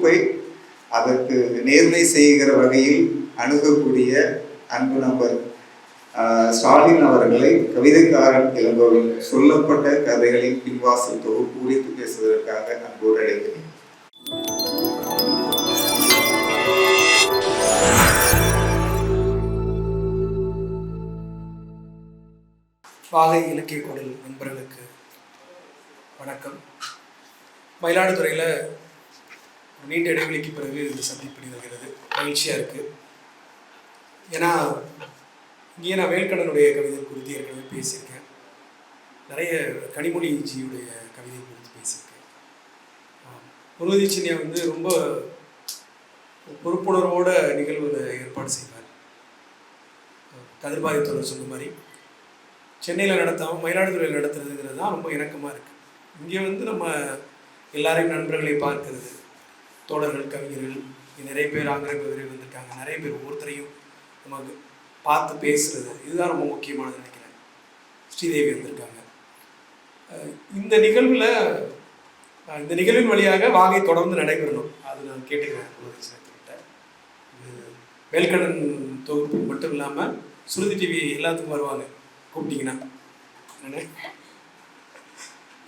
தொகுப்பை அதற்கு நேர்மை செய்கிற வகையில் அணுகக்கூடிய அன்பு நபர் ஸ்டாலின் அவர்களை கவிதைக்காரன் இளங்கோவின் சொல்லப்பட்ட கதைகளின் பின்வாசல் தொகுப்பு குறித்து பேசுவதற்காக அன்போடு அழைக்கிறேன். வாகை இலக்கிய குரல் நண்பர்களுக்கு வணக்கம். மயிலாடுதுறையில் நீண்ட இடைவெளிக்கு பிறகு இது சந்திப்பு நிகழ்கிறது. மகிழ்ச்சியாக இருக்குது. ஏன்னா இங்கே நான் வேல்கண்ணனுடைய கவிதை குறித்து ஏற்கனவே பேசியிருக்கேன். நிறைய கனிமொழி ஜியுடைய கவிதை குறித்து பேசியிருக்கேன். முருகதி சின்னியா ரொம்ப பொறுப்புணர்வோட நிகழ்வுகளை ஏற்பாடு செய்வார். கதிர்பாயத்தோடு சொன்ன மாதிரி சென்னையில் நடத்தாமல் மயிலாடுதுறையில் நடத்துறதுங்கிறது தான் ரொம்ப இணக்கமாக இருக்குது. இங்கே நம்ம எல்லாரையும் நண்பர்களை பார்க்கறது, தோழர்கள், கவிஞர்கள், நிறைய பேர் ஆங்கில கவிஞர்கள் வந்திருக்காங்க. நிறைய பேர் ஒவ்வொருத்தரையும் நமக்கு பார்த்து பேசுகிறது, இதுதான் ரொம்ப முக்கியமானது நினைக்கிறேன். ஸ்ரீதேவி வந்திருக்காங்க. இந்த நிகழ்வின் வழியாக வாகை தொடர்ந்து நடைபெறணும், அது நான் கேட்டுக்கிறேன். வேல்கண்ணன் தொகுப்பு மட்டும் இல்லாமல் சுருதி டிவி எல்லாத்துக்கும் வருவாங்க கூப்பிட்டீங்கன்னா.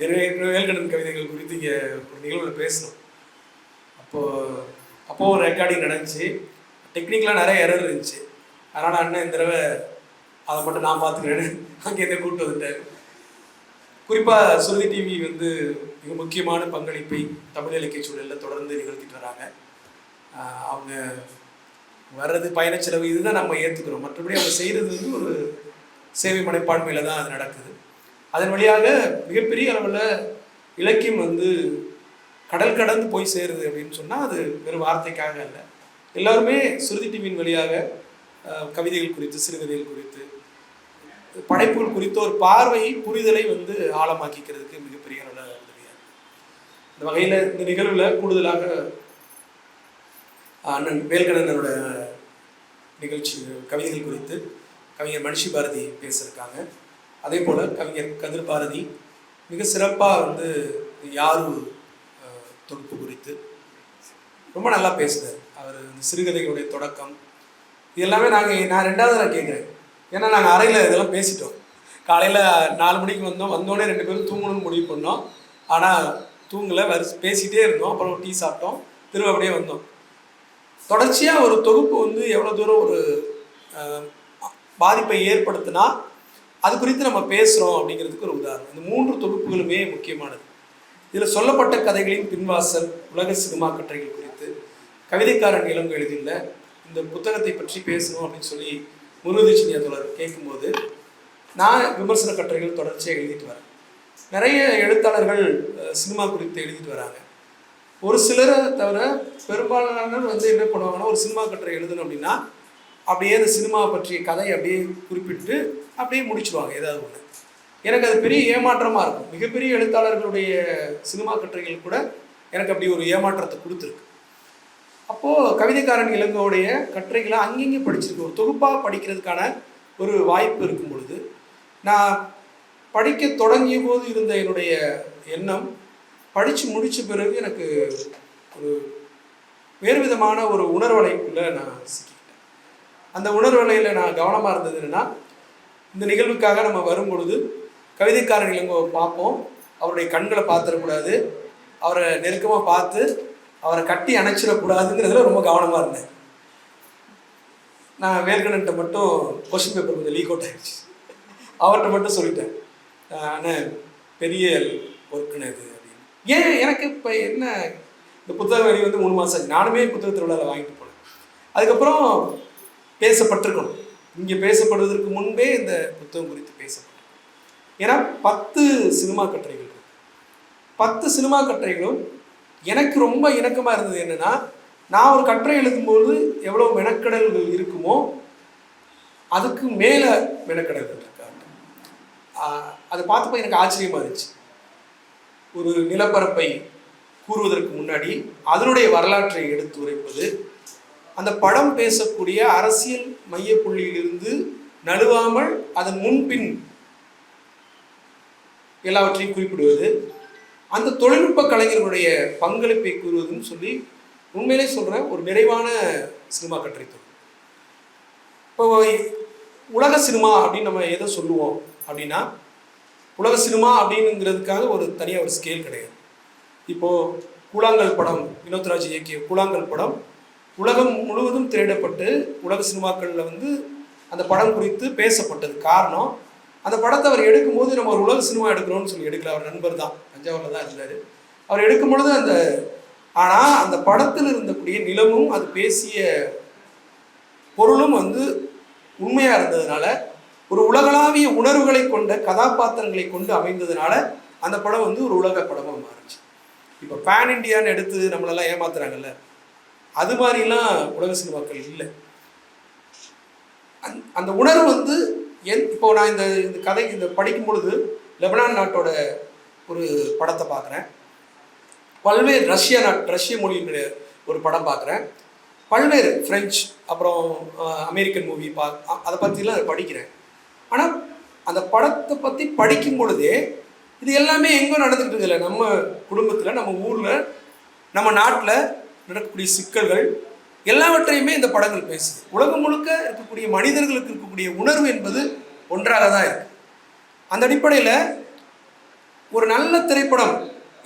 எனவே வேல்கண்ணன் கவிதைகள் குறித்து இங்கே ஒரு நிகழ்வில் பேசணும். அப்போது ஒரு ரெக்கார்டிங் நடந்துச்சு. டெக்னிக்கலாக நிறைய எரர் இருந்துச்சு. அதனால் அண்ணன் இந்த தடவை அதை மட்டும் நான் பார்த்துக்கிறேன்னு அங்கேருந்தே கூப்பிட்டு வந்துட்டார். குறிப்பாக சுருதி டிவி மிக முக்கியமான பங்களிப்பை தமிழ் இலக்கிய சூழலில் தொடர்ந்து நிகழ்த்திட்டு வராங்க. அவங்க வர்றது பயணச் செலவு இதுதான் நம்ம ஏற்றுக்கிறோம். மற்றபடி அவங்க செய்கிறது ஒரு சேவை மனைப்பான்மையில் தான் அது நடக்குது. அதன் வழியாக மிகப்பெரிய அளவில் இலக்கியம் கடல் கடந்து போய் சேருது அப்படின்னு சொன்னால் அது வெறும் வார்த்தைக்காக அல்ல. எல்லாருமே சுருதி டிவியின் வழியாக கவிதைகள் குறித்து, சிறுகதைகள் குறித்து, படைப்புகள் குறித்த ஒரு பார்வையை, புரிதலை ஆழமாக்கிக்கிறதுக்கு மிகப்பெரிய அளவில் உதவியாக. இந்த வகையில் இந்த நிகழ்வில் கூடுதலாக அண்ணன் வேல்கண்ணனோட நிகழ்ச்சி கவிதைகள் குறித்து கவிஞர் மனிஷி பாரதி பேசியிருக்காங்க. அதே போல் கவிஞர் கதிர் பாரதி மிக சிறப்பாக யாரு தொகுப்பு குறித்து ரொம்ப நல்லா பேசுகிறார். அவர் சிறுகதைகளுடைய தொடக்கம் இது எல்லாமே நான் ரெண்டாவது நான் கேட்குறேன். ஏன்னா நாங்கள் அறையில் இதெல்லாம் பேசிட்டோம். காலையில் 4 மணிக்கு வந்தோடனே 2 பேரும் தூங்கணும்னு முடிவு பண்ணோம். ஆனால் தூங்கலை, பேசிகிட்டே இருந்தோம். அப்புறம் டீ சாப்பிட்டோம், திரும்ப அப்படியே வந்தோம். தொடர்ச்சியாக ஒரு தொகுப்பு எவ்வளோ தூரம் ஒரு பாதிப்பை ஏற்படுத்தினா அது குறித்து நம்ம பேசுகிறோம் அப்படிங்கிறதுக்கு ஒரு உதாரணம். இந்த 3 தொகுப்புகளுமே முக்கியமானது. இதில் சொல்லப்பட்ட கதைகளின் பின்வாசல், உலக சினிமா கட்டுரைகள் குறித்து கவிதைக்காரன் இளங்கோ எழுதியுள்ள இந்த புத்தகத்தை பற்றி பேசணும் அப்படின்னு சொல்லி முருகதி சின்னியா தோழர் கேட்கும்போது நான் விமர்சன கட்டுரைகள் தொடர்ச்சியாக எழுதிட்டு வரேன். நிறைய எழுத்தாளர்கள் சினிமா குறித்து எழுதிட்டு வராங்க. ஒரு சிலரை தவிர பெரும்பாலானவர் என்ன பண்ணுவாங்கன்னா, ஒரு சினிமா கட்டுரை எழுதணும் அப்படின்னா அப்படியே அந்த சினிமாவை பற்றிய கதையை அப்படியே குறிப்பிட்டு அப்படியே முடிச்சுடுவாங்க ஏதாவது ஒன்று. எனக்கு அது பெரிய ஏமாற்றமாக இருக்கும். மிகப்பெரிய எழுத்தாளர்களுடைய சினிமா கட்டுரைகள் கூட எனக்கு அப்படி ஒரு ஏமாற்றத்தை கொடுத்துருக்கு. அப்போது கவிதைக்காரன் இளங்கோவுடைய கட்டுரைகளை அங்கங்கே படிச்சிருக்கு. ஒரு தொகுப்பாக படிக்கிறதுக்கான ஒரு வாய்ப்பு இருக்கும் பொழுது நான் படிக்க தொடங்கிய போது இருந்த என்னுடைய எண்ணம் படித்து முடித்த பிறகு எனக்கு ஒரு வேறு விதமான ஒரு உணர்வலைக்குள்ளே நான் சிக்கிட்டேன். அந்த உணர்வலையில் நான் கவனமாக இருந்தது என்னென்னா, இந்த நிகழ்வுக்காக நம்ம வரும் பொழுது கவிதைக்காரன் இளங்கோவை பார்ப்போம், அவருடைய கண்களை பார்த்துடக்கூடாது, அவரை நெருக்கமாக பார்த்து அவரை கட்டி அணைச்சிடக்கூடாதுங்கிறதுல ரொம்ப கவனமாக இருந்தேன். நான் வேல்கண்ணன்ட்ட மட்டும் கொஸ்டின் பேப்பர் கொஞ்சம் லீக் அவுட் ஆகிடுச்சு. அவர்கிட்ட மட்டும் சொல்லிட்டேன், ஆனால் பெரிய ஒர்க்குன்னு இது அப்படின்னு. ஏன் எனக்கு இப்போ என்ன, இந்த புத்தகம் வெளி 3 மாதம் ஆச்சு. நானுமே புத்தக திருவிழாவில் வாங்கிட்டு போனேன். அதுக்கப்புறம் பேசப்பட்டிருக்கணும். இங்கே பேசப்படுவதற்கு முன்பே இந்த புத்தகம் குறித்து பேசப்பட்டிருக்கணும். ஏன்னா 10 சினிமா கட்டுரைகள் இருக்கு. 10 சினிமா கட்டுரைகளும் எனக்கு ரொம்ப இணக்கமாக இருந்தது. என்னென்னா, நான் ஒரு கட்டுரை எழுதும்போது எவ்வளோ மெனக்கடல்கள் இருக்குமோ அதுக்கு மேலே மெனக்கடல்கள் இருக்காங்க. அதை பார்த்தப்போ எனக்கு ஆச்சரியமாக இருந்துச்சு. ஒரு நிலப்பரப்பை கூறுவதற்கு முன்னாடி அதனுடைய வரலாற்றை எடுத்து உரைப்பது, அந்த படம் பேசக்கூடிய அரசியல் மையப்புள்ளியிலிருந்து நழுவாமல் அதன் முன்பின் எல்லாவற்றையும் குறிப்பிடுவது, அந்த தொழில்நுட்ப கலைஞர்களுடைய பங்களிப்பை கூறுவதுன்னு சொல்லி உண்மையிலே சொல்கிறேன், ஒரு நிறைவான சினிமா கட்டுரை தொகுப்பு. இப்போ உலக சினிமா அப்படின்னு நம்ம எதை சொல்லுவோம் அப்படின்னா, உலக சினிமா அப்படிங்கிறதுக்காக ஒரு தனியாக ஒரு ஸ்கேல் கிடையாது. இப்போது கூழாங்கல் படம், வினோத்ராஜ் இயக்கிய கூழாங்கல் படம் உலகம் முழுவதும் திரையிடப்பட்டு உலக சினிமாக்களில் வந்து அந்த படம் குறித்து பேசப்பட்டது. காரணம், அந்த படத்தை அவர் எடுக்கும்போது நம்ம ஒரு உலக சினிமா எடுக்கிறோம்னு சொல்லி எடுக்கல. அவர் நண்பர் தான், தஞ்சாவூரில் தான் இருந்தார். அவர் எடுக்கும் பொழுது ஆனால் அந்த படத்தில் இருந்தக்கூடிய நிலமும் அது பேசிய பொருளும் வந்து உண்மையாக இருந்ததுனால, ஒரு உலகளாவிய உணர்வுகளை கொண்ட கதாபாத்திரங்களை கொண்டு அமைந்ததுனால அந்த படம் வந்து ஒரு உலக படமாக மாறுச்சு. இப்போ பேன் இண்டியான்னு எடுத்து நம்மளெல்லாம் ஏமாத்துறாங்கல்ல, அது மாதிரிலாம் உலக சினிமாக்கள் இல்லை. அந்த உணர்வு வந்து இப்போ நான் இந்த கதை படிக்கும் பொழுது லெபனான் நாட்டோட ஒரு படத்தை பார்க்குறேன், பல்வேறு ரஷ்ய மொழியினுடைய ஒரு படம் பார்க்குறேன், பல்வேறு ஃப்ரெஞ்சு அப்புறம் அமெரிக்கன் மூவி அதை பற்றிலாம் படிக்கிறேன். ஆனால் அந்த படத்தை பற்றி படிக்கும் பொழுதே இது எல்லாமே எங்கே நடந்துக்கிட்டு இருக்குல்ல, நம்ம குடும்பத்தில், நம்ம ஊரில், நம்ம நாட்டில் நடக்கக்கூடிய சிக்கல்கள் எல்லாவற்றையுமே இந்த படங்கள் பேசுது. உலகம் முழுக்க இருக்கக்கூடிய மனிதர்களுக்கு இருக்கக்கூடிய உணர்வு என்பது ஒன்றாக தான் இருக்குது. அந்த அடிப்படையில் ஒரு நல்ல திரைப்படம்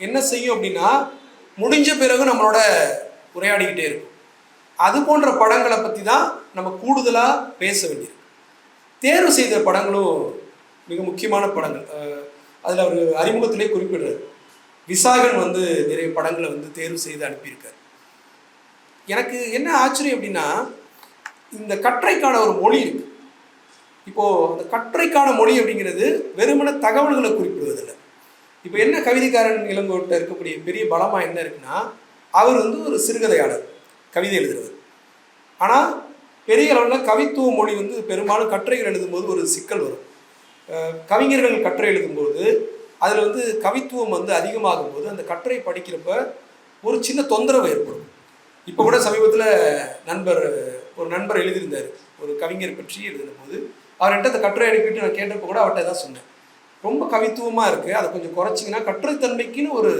என்ன செய்யும் அப்படின்னா, முடிஞ்ச பிறகு நம்மளோட உரையாடிக்கிட்டே இருக்கும். அது போன்ற படங்களை பற்றி தான் நம்ம கூடுதலாக பேச வேண்டியது. தேர்வு செய்த படங்களும் மிக முக்கியமான படங்கள். அதில் அவர் அறிமுகத்திலே குறிப்பிடுறார், விசாகன் வந்து நிறைய படங்களை வந்து தேர்வு செய்து அனுப்பியிருக்கார். எனக்கு என்ன ஆச்சரியம் அப்படின்னா, இந்த கட்டுரைக்கான ஒரு மொழி இருக்கு. இப்போது அந்த கட்டுரைக்கான மொழி அப்படிங்கிறது வெறுமன தகவல்களை குறிப்பிடுவதில்லை. இப்போ என்ன கவிதைக்காரன் இளங்கோட்ட இருக்கக்கூடிய பெரிய பலமாக என்ன இருக்குன்னா, அவர் வந்து ஒரு சிறுகதையாளர், கவிதை எழுதுறவர். ஆனால் பெரிய அளவில் கவித்துவ மொழி வந்து பெரும்பாலும் கட்டுரைகள் எழுதும்போது ஒரு சிக்கல் வரும். கவிஞர்கள் கட்டுரை எழுதும்போது அதில் வந்து கவித்துவம் வந்து அதிகமாகும் போது அந்த கட்டுரை படிக்கிறப்ப ஒரு சின்ன தொந்தரவு ஏற்படும். இப்போ கூட சமீபத்தில் ஒரு நண்பர் எழுதியிருந்தார், ஒரு கவிஞர் பற்றி எழுதின போது அவர்கிட்ட அந்த கட்டுரை அனுப்பிட்டு நான் கேட்டப்போ கூட அவர்கிட்ட தான் சொன்னேன், ரொம்ப கவித்துவமாக இருக்குது, அதை கொஞ்சம் குறைச்சிங்கன்னா கட்டுரைத்தன்மைக்குன்னு ஒரு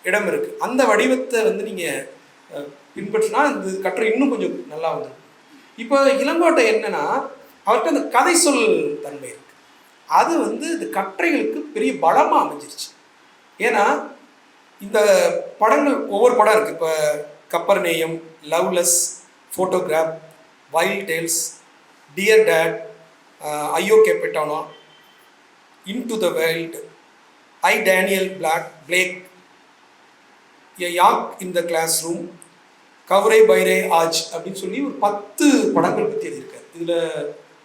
இடம் இருக்குது, அந்த வடிவத்தை வந்து நீங்கள் பின்பற்றினா இந்த கட்டுரை இன்னும் கொஞ்சம் நல்லா வந்துடும். இப்போ இளங்கோட்டை என்னன்னா, அவர்கிட்ட அந்த கதை சொல் தன்மை இருக்குது, அது வந்து இந்த கட்டுரைகளுக்கு பெரிய பலமாக அமைஞ்சிருச்சு. ஏன்னா இந்த படங்கள் ஒவ்வொரு படம் இருக்குது. இப்போ Capernaum, Loveless, Photograph, Wild Tales, Dear Dad, Io Capitano, Into the World, I Daniel Blake, a Yak in the Classroom, Ghawre Baire Aaj அப்படின்னு சொல்லி ஒரு 10 படங்கள் பற்றி எழுதியிருக்காரு. இதில்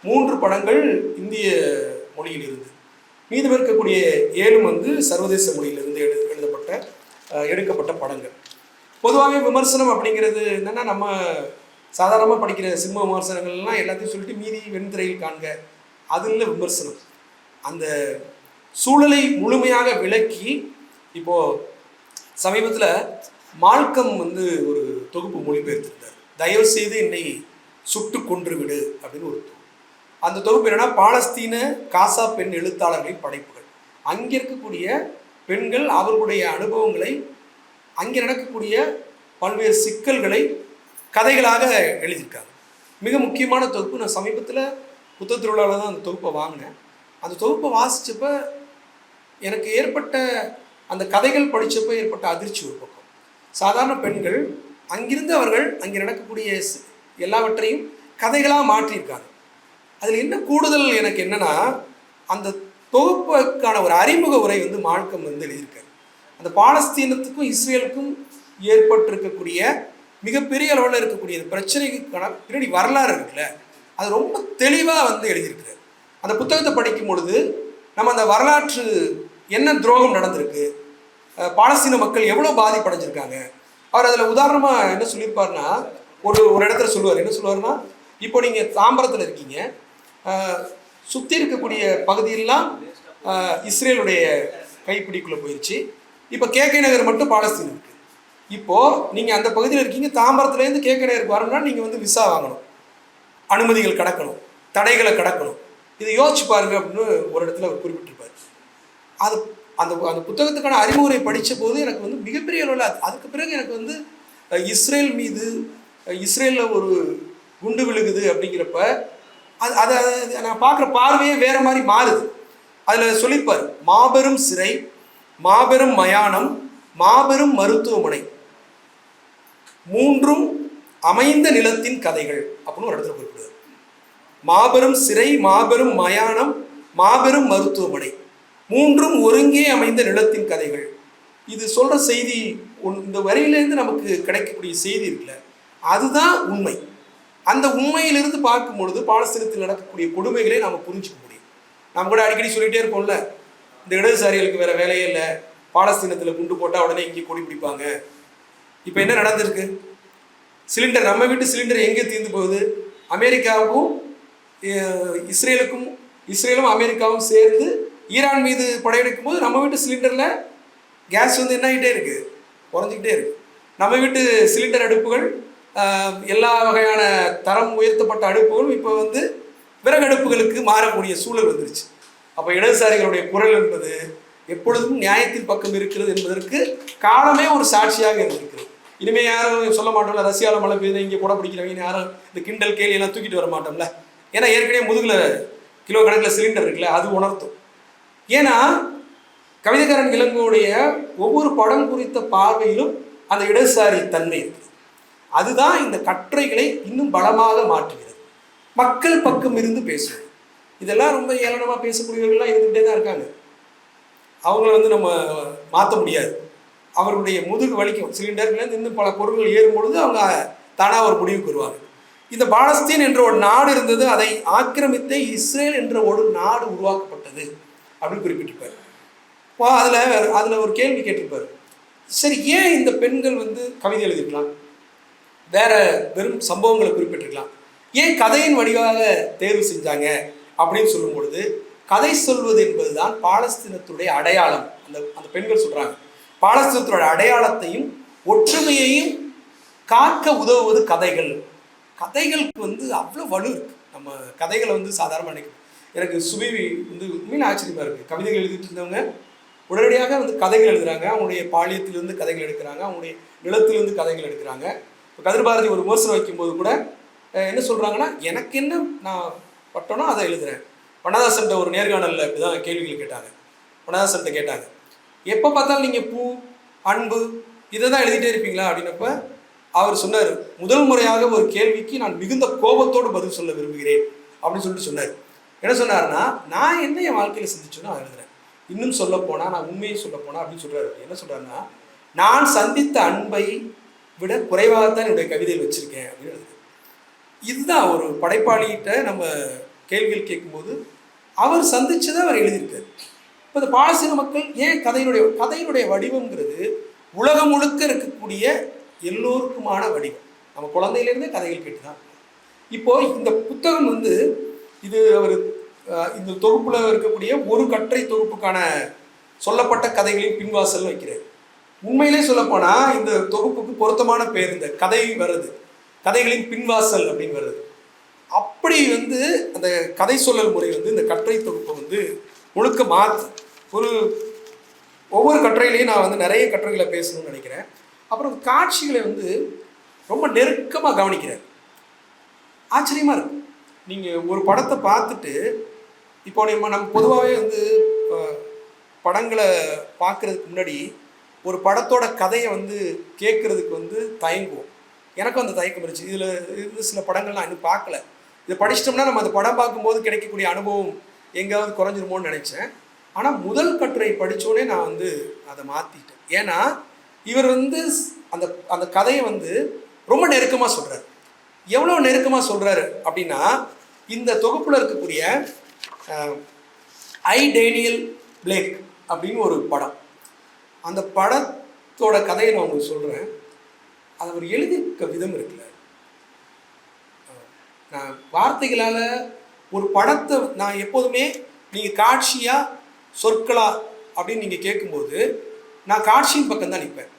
3 படங்கள் இந்திய மொழியில் இருந்து, மீதம் இருக்கக்கூடிய 7 வந்து சர்வதேச மொழியிலிருந்து எடுக்கப்பட்ட படங்கள். பொதுவாகவே விமர்சனம் அப்படிங்கிறது என்னென்னா, நம்ம சாதாரணமாக படிக்கிற சினிமா விமர்சனங்கள்லாம் எல்லாத்தையும் சொல்லிட்டு மீதி வெண்திரையில் காண்க, அது இல்லை விமர்சனம். அந்த சூழலை முழுமையாக விளக்கி, இப்போது சமீபத்தில் மால்கம் வந்து ஒரு தொகுப்பு மொழிபெயர்த்திருந்தார், தயவு செய்து என்னை சுட்டு கொன்று விடு அப்படின்னு ஒரு தொகுப்பு. அந்த தொகுப்பு என்னன்னா, பாலஸ்தீன காசா பெண் எழுத்தாளர்களின் படைப்புகள். அங்கே இருக்கக்கூடிய பெண்கள் அவர்களுடைய அனுபவங்களை, அங்கே நடக்கக்கூடிய பல்வேறு சிக்கல்களை கதைகளாக எழுதியிருக்காங்க. மிக முக்கியமான தொகுப்பு. நான் சமீபத்தில் புத்தக திருவிழாவில் தான் அந்த தொகுப்பை வாங்கினேன். அந்த தொகுப்பை வாசித்தப்போ எனக்கு ஏற்பட்ட அந்த கதைகள் படித்தப்போ ஏற்பட்ட அதிர்ச்சி ஒரு பக்கம். சாதாரண பெண்கள் அங்கிருந்து அவர்கள் அங்கே நடக்கக்கூடிய எல்லாவற்றையும் கதைகளாக மாற்றியிருக்காங்க. அதில் என்ன கூடுதல் எனக்கு என்னென்னா, அந்த தொகுப்புக்கான ஒரு அறிமுக உரை வந்து மால்கம் வந்து எழுதியிருக்காரு. அந்த பாலஸ்தீனத்துக்கும் இஸ்ரேலுக்கும் ஏற்பட்டிருக்கக்கூடிய மிகப்பெரிய அளவில் இருக்கக்கூடிய பிரச்சனைக்கான பின்னாடி வரலாறு இருக்குல்ல, அது ரொம்ப தெளிவாக வந்து எழுதியிருக்கிறார். அந்த புத்தகத்தை படிக்கும் பொழுது நம்ம அந்த வரலாற்று என்ன துரோகம் நடந்திருக்கு, பாலஸ்தீன மக்கள் எவ்வளோ பாதிப்படைஞ்சிருக்காங்க. அவர் அதில் உதாரணமாக என்ன சொல்லியிருப்பார்னா, ஒரு இடத்துல சொல்லுவார், என்ன சொல்லுவார்னா, இப்போ நீங்கள் தாம்பரத்தில் இருக்கீங்க, சுற்றி இருக்கக்கூடிய பகுதியெல்லாம் இஸ்ரேலுடைய கைப்பிடிக்குள்ளே போயிடுச்சு, இப்போ கேகே நகர் மட்டும் பாலஸ்தீனம் இருக்குது. இப்போது நீங்கள் அந்த பகுதியில் இருக்கீங்க, தாம்பரத்துலேருந்து கேகே நகருக்கு வரணும்னா நீங்கள் வந்து விசா வாங்கணும், அனுமதிகள் கடக்கணும், தடைகளை கடக்கணும். இதை யோசிச்சு பாருங்க அப்படின்னு ஒரு இடத்துல அவர் குறிப்பிட்டிருப்பார். அது அந்த புத்தகத்துக்கான அறிமுறை படித்த போது எனக்கு வந்து மிகப்பெரிய அளவில் அதுக்கு பிறகு எனக்கு வந்து இஸ்ரேல் மீது இஸ்ரேலில் ஒரு குண்டு விழுகுது அப்படிங்கிறப்ப அதை நான் பார்க்குற பார்வையே வேற மாதிரி மாறுது. அதில் சொல்லியிருப்பார், மாபெரும் சிறை, மாபெரும் மயானம், மாபெரும் மருத்துவமனை, மூன்றும் அமைந்த நிலத்தின் கதைகள் அப்படின்னு ஒரு இடத்துல குறிப்பிடுவார். மாபெரும் சிறை, மாபெரும் மயானம், மாபெரும் மருத்துவமனை, மூன்றும் ஒருங்கே அமைந்த நிலத்தின் கதைகள். இது சொல்ற செய்தி இந்த வரியிலேருந்து நமக்கு கிடைக்கக்கூடிய செய்தி இருக்குல்ல, அதுதான் உண்மை. அந்த உண்மையிலிருந்து பார்க்கும் பொழுது பாலஸ்தீனத்தில் நடக்கக்கூடிய கொடுமைகளை நாம் புரிஞ்சுக்க முடியும். நாம் கூட அடிக்கடி சொல்லிகிட்டே இருப்போம்ல, இந்த இடதுசாரிகளுக்கு வேற வேலையே இல்லை, பாலஸ்தீனத்தில் குண்டு போட்டால் உடனே இங்கே கொடி பிடிப்பாங்க. இப்போ என்ன நடந்திருக்கு? சிலிண்டர், நம்ம வீட்டு சிலிண்டர் எங்கே தீர்ந்து போகுது? அமெரிக்காவுக்கும் இஸ்ரேலும் அமெரிக்காவும் சேர்ந்து ஈரான் மீது படையெடுக்கும் போது நம்ம வீட்டு சிலிண்டரில் கேஸ் வந்து என்ன ஆகிட்டே இருக்குது, குறைஞ்சிக்கிட்டே இருக்குது. நம்ம வீட்டு சிலிண்டர் அடுப்புகள், எல்லா வகையான தரம் உயர்த்தப்பட்ட அடுப்புகளும் இப்போ வந்து விறகு அடுப்புகளுக்கு மாறக்கூடிய சூழல் வந்துருச்சு. அப்போ இடதுசாரிகளுடைய குரல் என்பது எப்பொழுதும் நியாயத்தின் பக்கம் இருக்கிறது என்பதற்கு காலமே ஒரு சாட்சியாக இருந்திருக்கிறது. இனிமேல் யாரும் சொல்ல மாட்டோம்ல, ரஷ்யாவில் மழை பெய்யுது இங்கே கூட பிடிக்கிறவங்க யாரும் இந்த கிண்டல் கேலி எல்லாம் தூக்கிட்டு வர மாட்டோம்ல. ஏன்னா ஏற்கனவே முதுகில் கிலோ கணக்கில் சிலிண்டர் இருக்குல்ல, அது உணர்த்தும். ஏன்னா கவிதைக்காரன் இளங்கோவுடைய ஒவ்வொரு படம் குறித்த பார்வையிலும் அந்த இடதுசாரி தன்மை இருக்குது. அதுதான் இந்த கட்டுரைகளை இன்னும் பலமாக மாற்றுகிறது. மக்கள் பக்கம் இருந்து பேசுவது, இதெல்லாம் ரொம்ப ஏளனமாக பேசக்கூடியவர்கள்லாம் இருந்துகிட்டே தான் இருக்காங்க. அவங்கள வந்து நம்ம மாற்ற முடியாது. அவர்களுடைய முதுகு வலிக்கும். சிலிண்டர்லேருந்து இன்னும் பல பொருட்கள் ஏறும் பொழுது அவங்க தானாக ஒரு முடிவுக்கு வருவாங்க. இந்த பாலஸ்தீன் என்ற ஒரு நாடு இருந்தது, அதை ஆக்கிரமித்த இஸ்ரேல் என்ற ஒரு நாடு உருவாக்கப்பட்டது அப்படின்னு குறிப்பிட்டிருப்பார். அதில் ஒரு கேள்வி கேட்டிருப்பார், சரி ஏன் இந்த பெண்கள் வந்து கவிதை எழுதிருக்கலாம், வேற வெறும் சம்பவங்களை குறிப்பிட்டிருக்கலாம், ஏன் கதையின் வடிவாக தேர்வு செஞ்சாங்க அப்படின்னு சொல்லும் பொழுது, கதை சொல்வது என்பதுதான் பாலஸ்தீனத்துடைய அடையாளம். அந்த பெண்கள் சொல்றாங்க, பாலஸ்தீனத்துடைய அடையாளத்தையும் ஒற்றுமையையும் காக்க உதவுவது கதைகள். கதைகளுக்கு வந்து அவ்வளோ வலு இருக்கு. நம்ம கதைகளை வந்து சாதாரண நினைக்கணும். எனக்கு சுபி வந்து உண்மையில ஆச்சரியமா இருக்கு. கவிதைகள் எழுதிட்டு இருந்தவங்க உடனடியாக வந்து கதைகள் எழுதுறாங்க. அவங்களுடைய பாலியத்திலிருந்து கதைகள் எடுக்கிறாங்க, அவங்களுடைய நிலத்திலிருந்து கதைகள் எடுக்கிறாங்க. இப்போ கதிர்பாரதி ஒரு விமர்சனம் வைக்கும்போது கூட என்ன சொல்கிறாங்கன்னா, எனக்கு என்ன நான் பட்டனோ அதை எழுதுறேன். வண்ணதாசன்ட்ட ஒரு நேர்காணலில் இப்படி தான் கேள்விகள் கேட்டாங்க. வண்ணதாசன்ட்ட கேட்டாங்க, எப்போ பார்த்தாலும் நீங்கள் பூ, அன்பு இதை தான் எழுதிட்டே இருப்பீங்களா அப்படின்னப்ப அவர் சொன்னார், முதல் முறையாக ஒரு கேள்விக்கு நான் மிகுந்த கோபத்தோடு பதில் சொல்ல விரும்புகிறேன் அப்படின்னு சொல்லிட்டு சொன்னார். என்ன சொன்னார்னா, நான் என்ன என் வாழ்க்கையில் சிந்திச்சோன்னு நான் எழுதுறேன், இன்னும் சொல்ல போனால் நான் உண்மையை சொல்ல போனால் அப்படின்னு சொல்கிறாரு. என்ன சொல்கிறாருன்னா, நான் சந்தித்த அன்பை விட குறைவாகத்தான் என்னுடைய கவிதையில் வச்சுருக்கேன் அப்படின்னு எழுதுறேன். இதுதான் ஒரு படைப்பாளிகிட்ட நம்ம கேள்விகள் கேட்கும்போது அவர் சந்திச்சதை அவர் எழுதியிருக்காரு. இப்போ இந்த பாலஸ்தீன மக்கள் ஏன் கதையினுடைய வடிவம்ங்கிறது உலகம் முழுக்க இருக்கக்கூடிய எல்லோருக்குமான வடிவம். நம்ம குழந்தையிலேருந்தே கதைகள் கேட்டு தான். இப்போ இந்த புத்தகம் வந்து இது அவர் இந்த தொகுப்பில் இருக்கக்கூடிய ஒரு கட்டுரை தொகுப்புக்கான சொல்லப்பட்ட கதைகளின் பின்வாசல் வைக்கிறார். உண்மையிலே சொல்லப்போனால் இந்த தொகுப்புக்கு பொருத்தமான பேர் இந்த கதை வருது, கதைகளின் பின்வாசல் அப்படின்னு வருது. அப்படி வந்து அந்த கதை சொல்லல் முறை வந்து இந்த கட்டுரை தொகுப்பை வந்து முழுக்க மாற்று. ஒவ்வொரு கட்டுரையிலையும் நான் வந்து நிறைய கட்டுரைகளை பேசணும்னு நினைக்கிறேன். அப்புறம் காட்சிகளை வந்து ரொம்ப நெருக்கமாக கவனிக்கிறேன். ஆச்சரியமாக இருக்கும். நீங்கள் ஒரு படத்தை பார்த்துட்டு, இப்போ நம்ம பொதுவாகவே வந்து படங்களை பார்க்குறதுக்கு முன்னாடி ஒரு படத்தோட கதையை வந்து கேட்குறதுக்கு வந்து தயங்குவோம். எனக்கும் அந்த தயக்கம் இருந்துச்சு. இதில் சில படங்கள் நான் இன்னும் பார்க்கல. இதை படிச்சிட்டோம்னா நம்ம அந்த படம் பார்க்கும்போது கிடைக்கக்கூடிய அனுபவம் எங்கேயாவது குறைஞ்சிருமோன்னு நினச்சேன். ஆனால் முதல் கட்டுரை படித்தோடனே நான் வந்து அதை மாற்றிட்டேன். ஏன்னா இவர் வந்து அந்த கதையை வந்து ரொம்ப நெருக்கமாக சொல்கிறார். எவ்வளோ நெருக்கமாக சொல்கிறாரு அப்படின்னா, இந்த தொகுப்பில் இருக்கக்கூடிய ஐ டேனியல் பிளேக் அப்படின்னு ஒரு படம், அந்த படத்தோட கதையை நான் உங்களுக்கு சொல்கிறேன். அது அவர் எழுதியிருக்க விதம் இருக்குல்ல, நான் வார்த்தைகளால் ஒரு படத்தை நான் எப்போதுமே நீங்கள் காட்சியா சொற்களா அப்படின்னு நீங்கள் கேட்கும்போது நான் காட்சியின் பக்கம் தான் நிற்பேன்.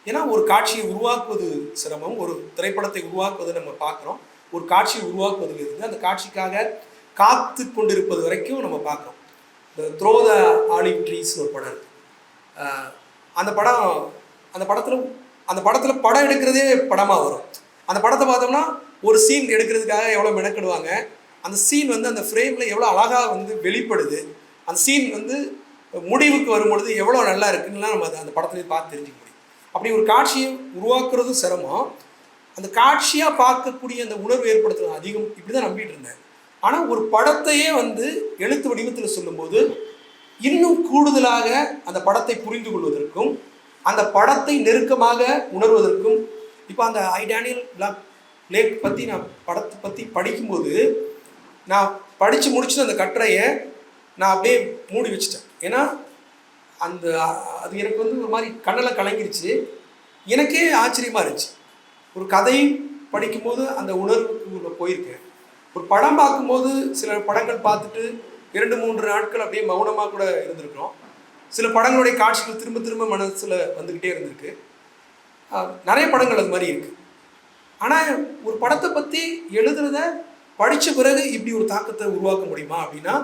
ஏன்னா ஒரு காட்சியை உருவாக்குவது சிரமம். ஒரு திரைப்படத்தை உருவாக்குவதை நம்ம பார்க்குறோம். ஒரு காட்சியை உருவாக்குவதில் இருந்து அந்த காட்சிக்காக காத்து கொண்டிருப்பது வரைக்கும் நம்ம பார்க்குறோம். இந்த த்ரோ த ஆலிவ் ட்ரீஸ்னு ஒரு படம் இருக்குது. அந்த படத்தில் அந்த படத்தில் படம் எடுக்கிறதே படமாக வரும். அந்த படத்தை பார்த்தோம்னா ஒரு சீன் எடுக்கிறதுக்காக எவ்வளோ மெனக்கிடுவாங்க, அந்த சீன் வந்து அந்த ஃப்ரேமில் எவ்வளோ அழகாக வந்து வெளிப்படுது, அந்த சீன் வந்து முடிவுக்கு வரும்பொழுது எவ்வளோ நல்லா இருக்குன்னா நம்ம அந்த படத்துலேயே பார்த்து தெரிஞ்சுக்க முடியும். அப்படி ஒரு காட்சியை உருவாக்குறதும் சிரமம், அந்த காட்சியாக பார்க்கக்கூடிய அந்த உணர்வு ஏற்படுத்துறது அதிகம். இப்படி தான் நம்பிட்டு இருந்தேன். ஆனால் ஒரு படத்தையே வந்து எழுத்து வடிவத்தில் சொல்லும்போது இன்னும் கூடுதலாக அந்த படத்தை புரிந்து கொள்வதற்கும் அந்த படத்தை நெருக்கமாக உணர்வதற்கும், இப்போ அந்த ஐ டேனியல் பிளேக் பற்றி நான் படத்தை பற்றி படிக்கும்போது நான் படித்து முடிச்சுட்டு அந்த கட்டுரையை நான் அப்படியே மூடி வச்சுட்டேன். ஏன்னா அந்த அது எனக்கு வந்து ஒரு மாதிரி கண்ணில் கலங்கிருச்சு. எனக்கே ஆச்சரியமாக இருந்துச்சு. ஒரு கதை படிக்கும்போது அந்த உணர்வுக்கு போயிருக்கேன். ஒரு படம் பார்க்கும்போது சில படங்கள் பார்த்துட்டு 2-3 நாட்கள் அப்படியே மௌனமாக கூட இருந்திருக்கிறோம். சில படங்களுடைய காட்சிகள் திரும்ப திரும்ப மனசில் வந்துக்கிட்டே இருந்திருக்கு. நிறைய படங்கள் அது மாதிரி இருக்குது. ஆனால் ஒரு படத்தை பற்றி எழுதுறத படித்த பிறகு இப்படி ஒரு தாக்கத்தை உருவாக்க முடியுமா அப்படின்னா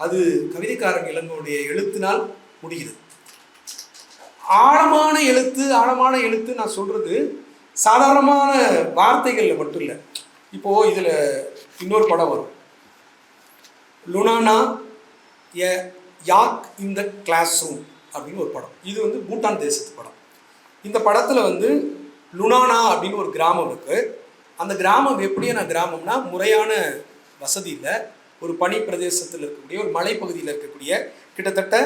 அது கவிதைக்காரன் இளங்கோவுடைய எழுத்தினால் முடிகிறது. ஆழமான எழுத்து நான் சொல்கிறது சாதாரணமான வார்த்தைகளில் மட்டும் இல்லை. இப்போது இதில் இன்னொரு படம் வரும், லுனானா எ Yak in the class room அப்படின்னு ஒரு படம். இது வந்து பூட்டான் தேசத்து படம். இந்த படத்தில் வந்து லுனானா அப்படின்னு ஒரு கிராமம் இருக்குது. அந்த கிராமம் எப்படியான கிராமம்னா முறையான வசதி இல்லை, ஒரு பனி பிரதேசத்தில் இருக்கக்கூடிய ஒரு மலைப்பகுதியில் இருக்கக்கூடிய கிட்டத்தட்ட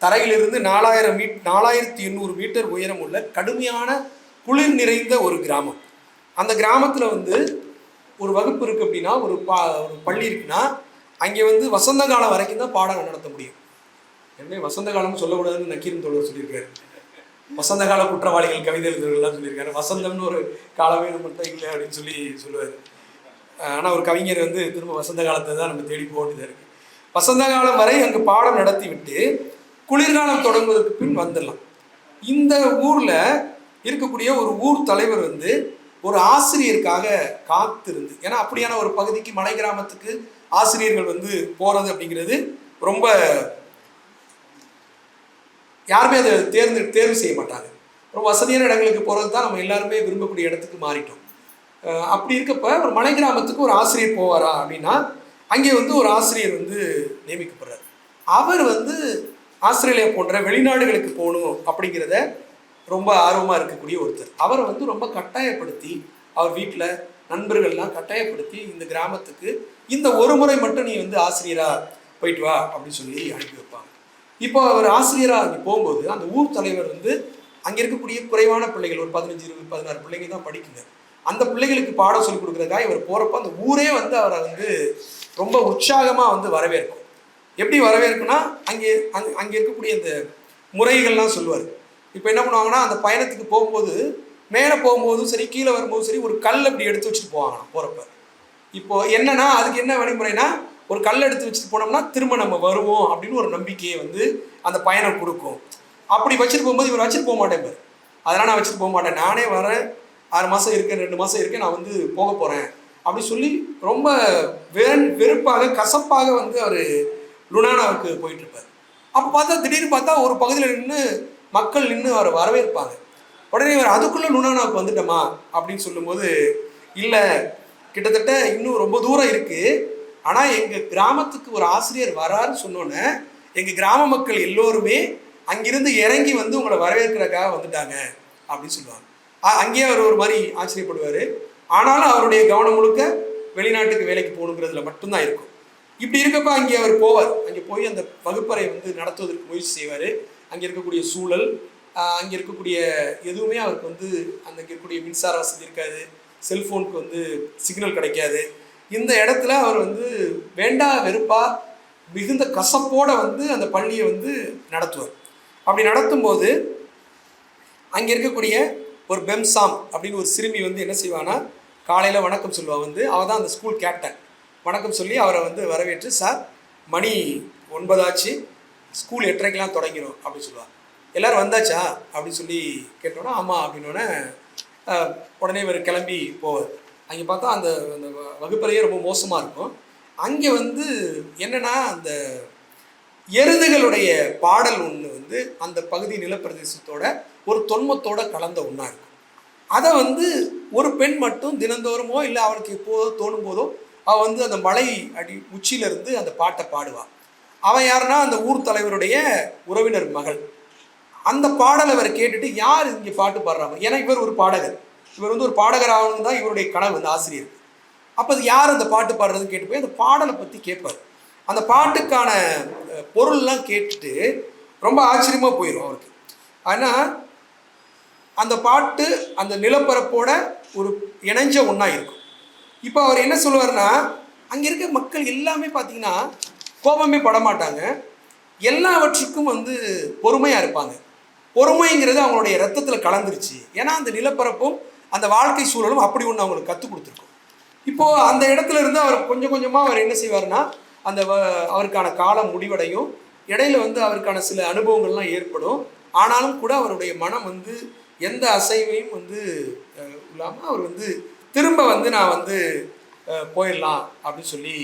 தரையிலிருந்து 4800 மீட்டர் உயரம் உள்ள கடுமையான குளிர் நிறைந்த ஒரு கிராமம். அந்த கிராமத்தில் வந்து ஒரு வகுப்பு இருக்குது அப்படின்னா ஒரு பள்ளி இருக்குன்னா அங்கே வந்து வசந்த காலம் வரைக்கும் தான் பாடம் நடத்த முடியும். எனவே வசந்த காலம்னு சொல்லக்கூடாதுன்னு நக்கீரன் தோழர் சொல்லியிருக்காரு. வசந்த கால குற்றவாளிகள் கவிதை எழுதுறதுலாம் சொல்லியிருக்காரு. வசந்தம்னு ஒரு காலமே மட்டும் இல்லை அப்படின்னு சொல்லுவார். ஆனால் ஒரு கவிஞர் வந்து திரும்ப வசந்த காலத்தை தான் நம்ம தேடி போக வேண்டியதாக இருக்குது. வசந்த காலம் வரை அங்கே பாடம் நடத்தி விட்டு குளிர்காலம் தொடங்குவதற்கு பின் வந்துடலாம். இந்த ஊரில் இருக்கக்கூடிய ஒரு ஊர் தலைவர் வந்து ஒரு ஆசிரியருக்காக காத்திருந்து, ஏன்னா அப்படியான ஒரு பகுதிக்கு மலை கிராமத்துக்கு ஆசிரியர்கள் வந்து போகிறது அப்படிங்கிறது ரொம்ப யாருமே அதை தேர்வு செய்ய மாட்டாங்க. ரொம்ப வசதியான இடங்களுக்கு போகிறது தான் நம்ம எல்லாருமே விரும்பக்கூடிய இடத்துக்கு மாறிட்டோம். அப்படி இருக்கப்ப ஒரு மலை கிராமத்துக்கு ஒரு ஆசிரியர் போவாரா அப்படின்னா அங்கே வந்து ஒரு ஆசிரியர் வந்து நியமிக்கப்படுறார். அவர் வந்து ஆஸ்திரேலியா போன்ற வெளிநாடுகளுக்கு போகணும் அப்படிங்கிறத ரொம்ப ஆர்வமாக இருக்கக்கூடிய ஒருத்தர். அவரை வந்து ரொம்ப கட்டாயப்படுத்தி அவர் வீட்டில் நண்பர்கள்லாம் கட்டாயப்படுத்தி இந்த கிராமத்துக்கு இந்த ஒரு முறை மட்டும் நீ வந்து ஆசிரியராக போயிட்டு வா அப்படின்னு சொல்லி அனுப்பி வைப்பாங்க. இப்போ அவர் ஆசிரியராக அங்கே போகும்போது அந்த ஊர் தலைவர் வந்து அங்கே இருக்கக்கூடிய குறைவான பிள்ளைகள், ஒரு 15-16 பிள்ளைங்க தான் படிக்குங்க. அந்த பிள்ளைகளுக்கு பாடம் சொல்லி கொடுக்குறதுக்காக இவர் போகிறப்ப அந்த ஊரே வந்து அவரை வந்து ரொம்ப உற்சாகமாக வந்து வரவேற்கும். எப்படி வரவேற்குன்னா அங்கே இருக்கக்கூடிய அந்த முறைகள்லாம் சொல்லுவார். இப்போ என்ன பண்ணுவாங்கன்னா அந்த பயணத்துக்கு போகும்போது மேலே போகும்போதும் சரி கீழே வரும்போதும் சரி ஒரு கல் அப்படி எடுத்து வச்சுட்டு போவாங்களாம் போகிறப்ப. இப்போது என்னன்னா அதுக்கு என்ன வழிமுறைனா ஒரு கல் எடுத்து வச்சுட்டு போனோம்னா திரும்ப நம்ம வருவோம் அப்படின்னு ஒரு நம்பிக்கையை வந்து அந்த பயணம் கொடுக்கும். அப்படி வச்சுட்டு போகும்போது இவர் வச்சுட்டு போக மாட்டேன், அதெல்லாம் நான் வச்சுட்டு போக மாட்டேன், நானே வரேன், 6 மாதம் இருக்கேன், 2 மாதம் இருக்கேன், நான் வந்து போக போகிறேன் அப்படி சொல்லி ரொம்ப வெறுப்பாக கசப்பாக வந்து அவர் லுனானாவுக்கு போயிட்டுருப்பார். அப்போ பார்த்தா திடீர்னு பார்த்தா ஒரு பகுதியில் நின்று மக்கள் நின்று அவரை வரவேற்பாங்க. உடனே இவர் அதுக்குள்ளே லுனானாவுக்கு வந்துட்டோமா அப்படின்னு சொல்லும்போது, இல்லை கிட்டத்தட்ட இன்னும் ரொம்ப தூரம் இருக்குது, ஆனால் எங்கள் கிராமத்துக்கு ஒரு ஆசிரியர் வராருன்னு சொன்னோன்னே எங்கள் கிராம மக்கள் எல்லோருமே அங்கிருந்து இறங்கி வந்து உங்களை வரவேற்கிறதுக்காக வந்துட்டாங்க அப்படின்னு சொல்லுவாங்க. அங்கேயே அவர் ஒரு மாதிரி ஆச்சரியப்படுவார். ஆனாலும் அவருடைய கவனம் முழுக்க வெளிநாட்டுக்கு வேலைக்கு போகணுங்கிறதுல மட்டும்தான் இருக்கும். இப்படி இருக்கப்போ அங்கே அவர் போவார். அங்கே போய் அந்த வகுப்பறை வந்து நடத்துவதற்கு முயற்சி செய்வார். அங்கே இருக்கக்கூடிய சூழல், அங்கே இருக்கக்கூடிய எதுவுமே அவருக்கு வந்து அங்கே இருக்கக்கூடிய மின்சார வசதி இருக்காது, செல்ஃபோனுக்கு வந்து சிக்னல் கிடைக்காது. இந்த இடத்துல அவர் வந்து வேண்டா வெறுப்பா மிகுந்த கசப்போடு வந்து அந்த பள்ளியை வந்து நடத்துவார். அப்படி நடத்தும்போது அங்கே இருக்கக்கூடிய ஒரு பெம்சாம் அப்படின்னு ஒரு சிறுமி வந்து என்ன செய்வான்னா காலையில் வணக்கம் சொல்லுவாள். வந்து அவள் தான் அந்த ஸ்கூல் கேப்டன். வணக்கம் சொல்லி அவரை வந்து வரவேற்று, சார் மணி 9 ஆச்சு, ஸ்கூல் 8:30க்கெலாம் தொடங்கிடும் அப்படின்னு சொல்லுவாள். எல்லோரும் வந்தாச்சா அப்படின்னு சொல்லி கேட்டோன்னா ஆமாம் அப்படின்னோடனே உடனே இவர் கிளம்பி போவார். அங்கே பார்த்தா அந்த அந்த வகுப்பறையே ரொம்ப மோசமாக இருக்கும். அங்கே வந்து என்னென்னா அந்த எருதுகளுடைய பாடல் ஒன்று வந்து அந்த பகுதி நிலப்பிரதேசத்தோட ஒரு தொன்மத்தோட கலந்த ஒன்றா இருக்கும். அதை வந்து ஒரு பெண் மட்டும் தினந்தோறுமோ இல்லை அவளுக்கு எப்போதோ தோணும் போதோ அவள் வந்து அந்த மலை அடி உச்சியிலிருந்து அந்த பாட்டை பாடுவாள். அவன் யாருன்னா அந்த ஊர் தலைவருடைய உறவினர் மகள். அந்த பாடலை அவர் கேட்டுட்டு யார் இங்கே பாட்டு பாடுறாங்க, ஏன்னா இவர் ஒரு பாடகர், இவர் வந்து ஒரு பாடகர் ஆகணும் தான் இவருடைய கனவு அந்த ஆசிரியர். அப்போ அது யார் அந்த பாட்டு பாடுறதுன்னு கேட்டு போய் அந்த பாடலை பற்றி கேட்பார். அந்த பாட்டுக்கான பொருள்லாம் கேட்டுட்டு ரொம்ப ஆச்சரியமாக போயிடும் அவருக்கு. ஆனால் அந்த பாட்டு அந்த நிலப்பரப்போட ஒரு இணைஞ்ச ஒன்றா இருக்கும். இப்போ அவர் என்ன சொல்லுவார்னா, அங்கே இருக்க மக்கள் எல்லாமே பார்த்தீங்கன்னா கோபமே படமாட்டாங்க, எல்லாவற்றுக்கும் வந்து பொறுமையாக இருப்பாங்க. பொறுமைங்கிறது அவங்களுடைய ரத்தத்தில் கலந்துருச்சு. ஏன்னா அந்த நிலப்பரப்பும் அந்த வாழ்க்கை சூழலும் அப்படி ஒன்று அவங்களுக்கு கற்றுக் கொடுத்துருக்கும். இப்போது அந்த இடத்துல இருந்து அவர் கொஞ்சம் கொஞ்சமாக அவர் என்ன செய்வார்னா, அந்த அவருக்கான காலம் முடிவடையும், இடையில வந்து அவருக்கான சில அனுபவங்கள்லாம் ஏற்படும். ஆனாலும் கூட அவருடைய மனம் வந்து எந்த அசைவையும் வந்து இல்லாமல் அவர் வந்து திரும்ப வந்து நான் வந்து போயிடலாம் அப்படின்னு சொல்லி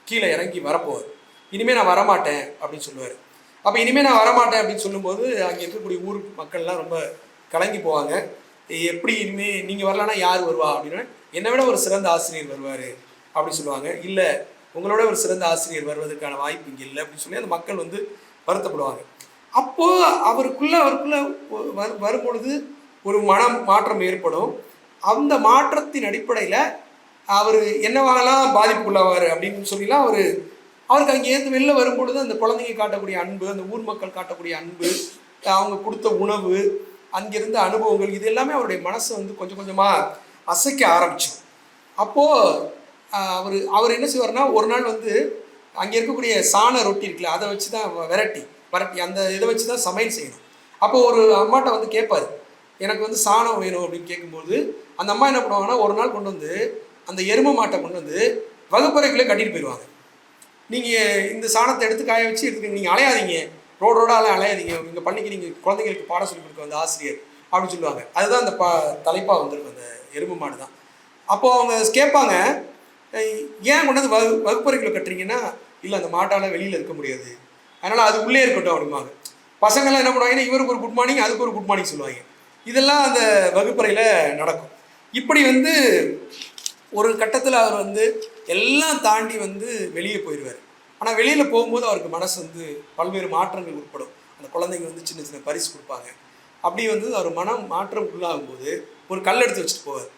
கீழே இறங்கி வரப்போவார். இனிமேல் நான் வரமாட்டேன் அப்படின்னு சொல்லுவார். அப்போ இனிமேல் நான் வரமாட்டேன் அப்படின்னு சொல்லும்போது அங்கே இருக்கக்கூடிய ஊர் மக்கள்லாம் ரொம்ப கலங்கி போவாங்க. எப்படி இனிமேல் நீங்கள் வரலான்னா யார் வருவா அப்படின்னா, என்னை விட ஒரு சிறந்த ஆசிரியர் வருவார் அப்படின்னு சொல்லுவாங்க. இல்லை, உங்களோட ஒரு சிறந்த ஆசிரியர் வருவதற்கான வாய்ப்பு இங்கே இல்லை அப்படின்னு சொல்லி அந்த மக்கள் வந்து வருத்தப்படுவாங்க. அப்போது அவருக்குள்ளே வரும்பொழுது ஒரு மாற்றம் ஏற்படும். அந்த மாற்றத்தின் அடிப்படையில் அவர் என்னவாகலாம் பாதிப்புக்குள்ளாவார் அப்படின்னு சொல்லிலாம் அவருக்கு அங்கேருந்து வெளில வரும்பொழுது அந்த குழந்தைங்க காட்டக்கூடிய அன்பு, அந்த ஊர் மக்கள் காட்டக்கூடிய அன்பு, அவங்க கொடுத்த உணவு, அங்கிருந்த அனுபவங்கள், இது எல்லாமே அவருடைய மனசை வந்து கொஞ்சம் கொஞ்சமாக அசைக்க ஆரம்பிச்சோம். அப்போது அவர் என்ன செய்வார்னா, ஒரு நாள் வந்து அங்கே இருக்கக்கூடிய சாண ரொட்டி இருக்குல்ல, அதை வச்சு தான் வரட்டி அந்த இதை வச்சு தான் சமையல் செய்யணும். அப்போது ஒரு அம்மாட்ட வந்து கேட்பார், எனக்கு வந்து சாணம் வேணும் அப்படின்னு கேட்கும்போது அந்த அம்மா என்ன பண்ணுவாங்கன்னா, ஒரு நாள் கொண்டு வந்து அந்த எருமை மாட்டை கொண்டு வந்து வகுப்பறைக்குள்ளே கட்டிட்டு போயிடுவாங்க. நீங்கள் இந்த சாணத்தை எடுத்து காய வச்சு எடுத்துக்க, நீங்கள் அலையாதீங்க, ரோடாலாம் அலையாதீங்க, உங்கள் பள்ளிக்கு நீங்கள் குழந்தைங்களுக்கு பாடம் சொல்லி கொடுக்க வந்த ஆசிரியர் அப்படின்னு சொல்லுவாங்க. அதுதான் அந்த தலைப்பாக வந்திருக்கும், அந்த எருமை மாடு தான். அப்போது அவங்க கேட்பாங்க, ஏன் கொண்டு வந்து வகுப்பறைக்குள்ளே கட்டுறீங்கன்னா, இல்லை அந்த மாட்டால் வெளியில் இருக்க முடியாது, அதனால் அது உள்ளே இருக்கட்டும் அப்படிம்பாங்க. பசங்கள்லாம் என்ன பண்ணுவாங்கன்னா, இவருக்கு ஒரு குட் மார்னிங், அதுக்கு ஒரு குட் மார்னிங் சொல்லுவாங்க. இதெல்லாம் அந்த வகுப்பறையில் நடக்கும். இப்படி வந்து ஒரு கட்டத்தில் அவர் வந்து எல்லாம் தாண்டி வந்து வெளியே போயிடுவார். ஆனால் வெளியில் போகும்போது அவருக்கு மனசு வந்து பல்வேறு மாற்றங்கள் உட்படும். அந்த குழந்தைங்க வந்து சின்ன சின்ன பரிசு கொடுப்பாங்க. அப்படி வந்து அவர் மனம் மாற்றம் உள்ளாகும்போது ஒரு கல் எடுத்து வச்சுட்டு போவார்.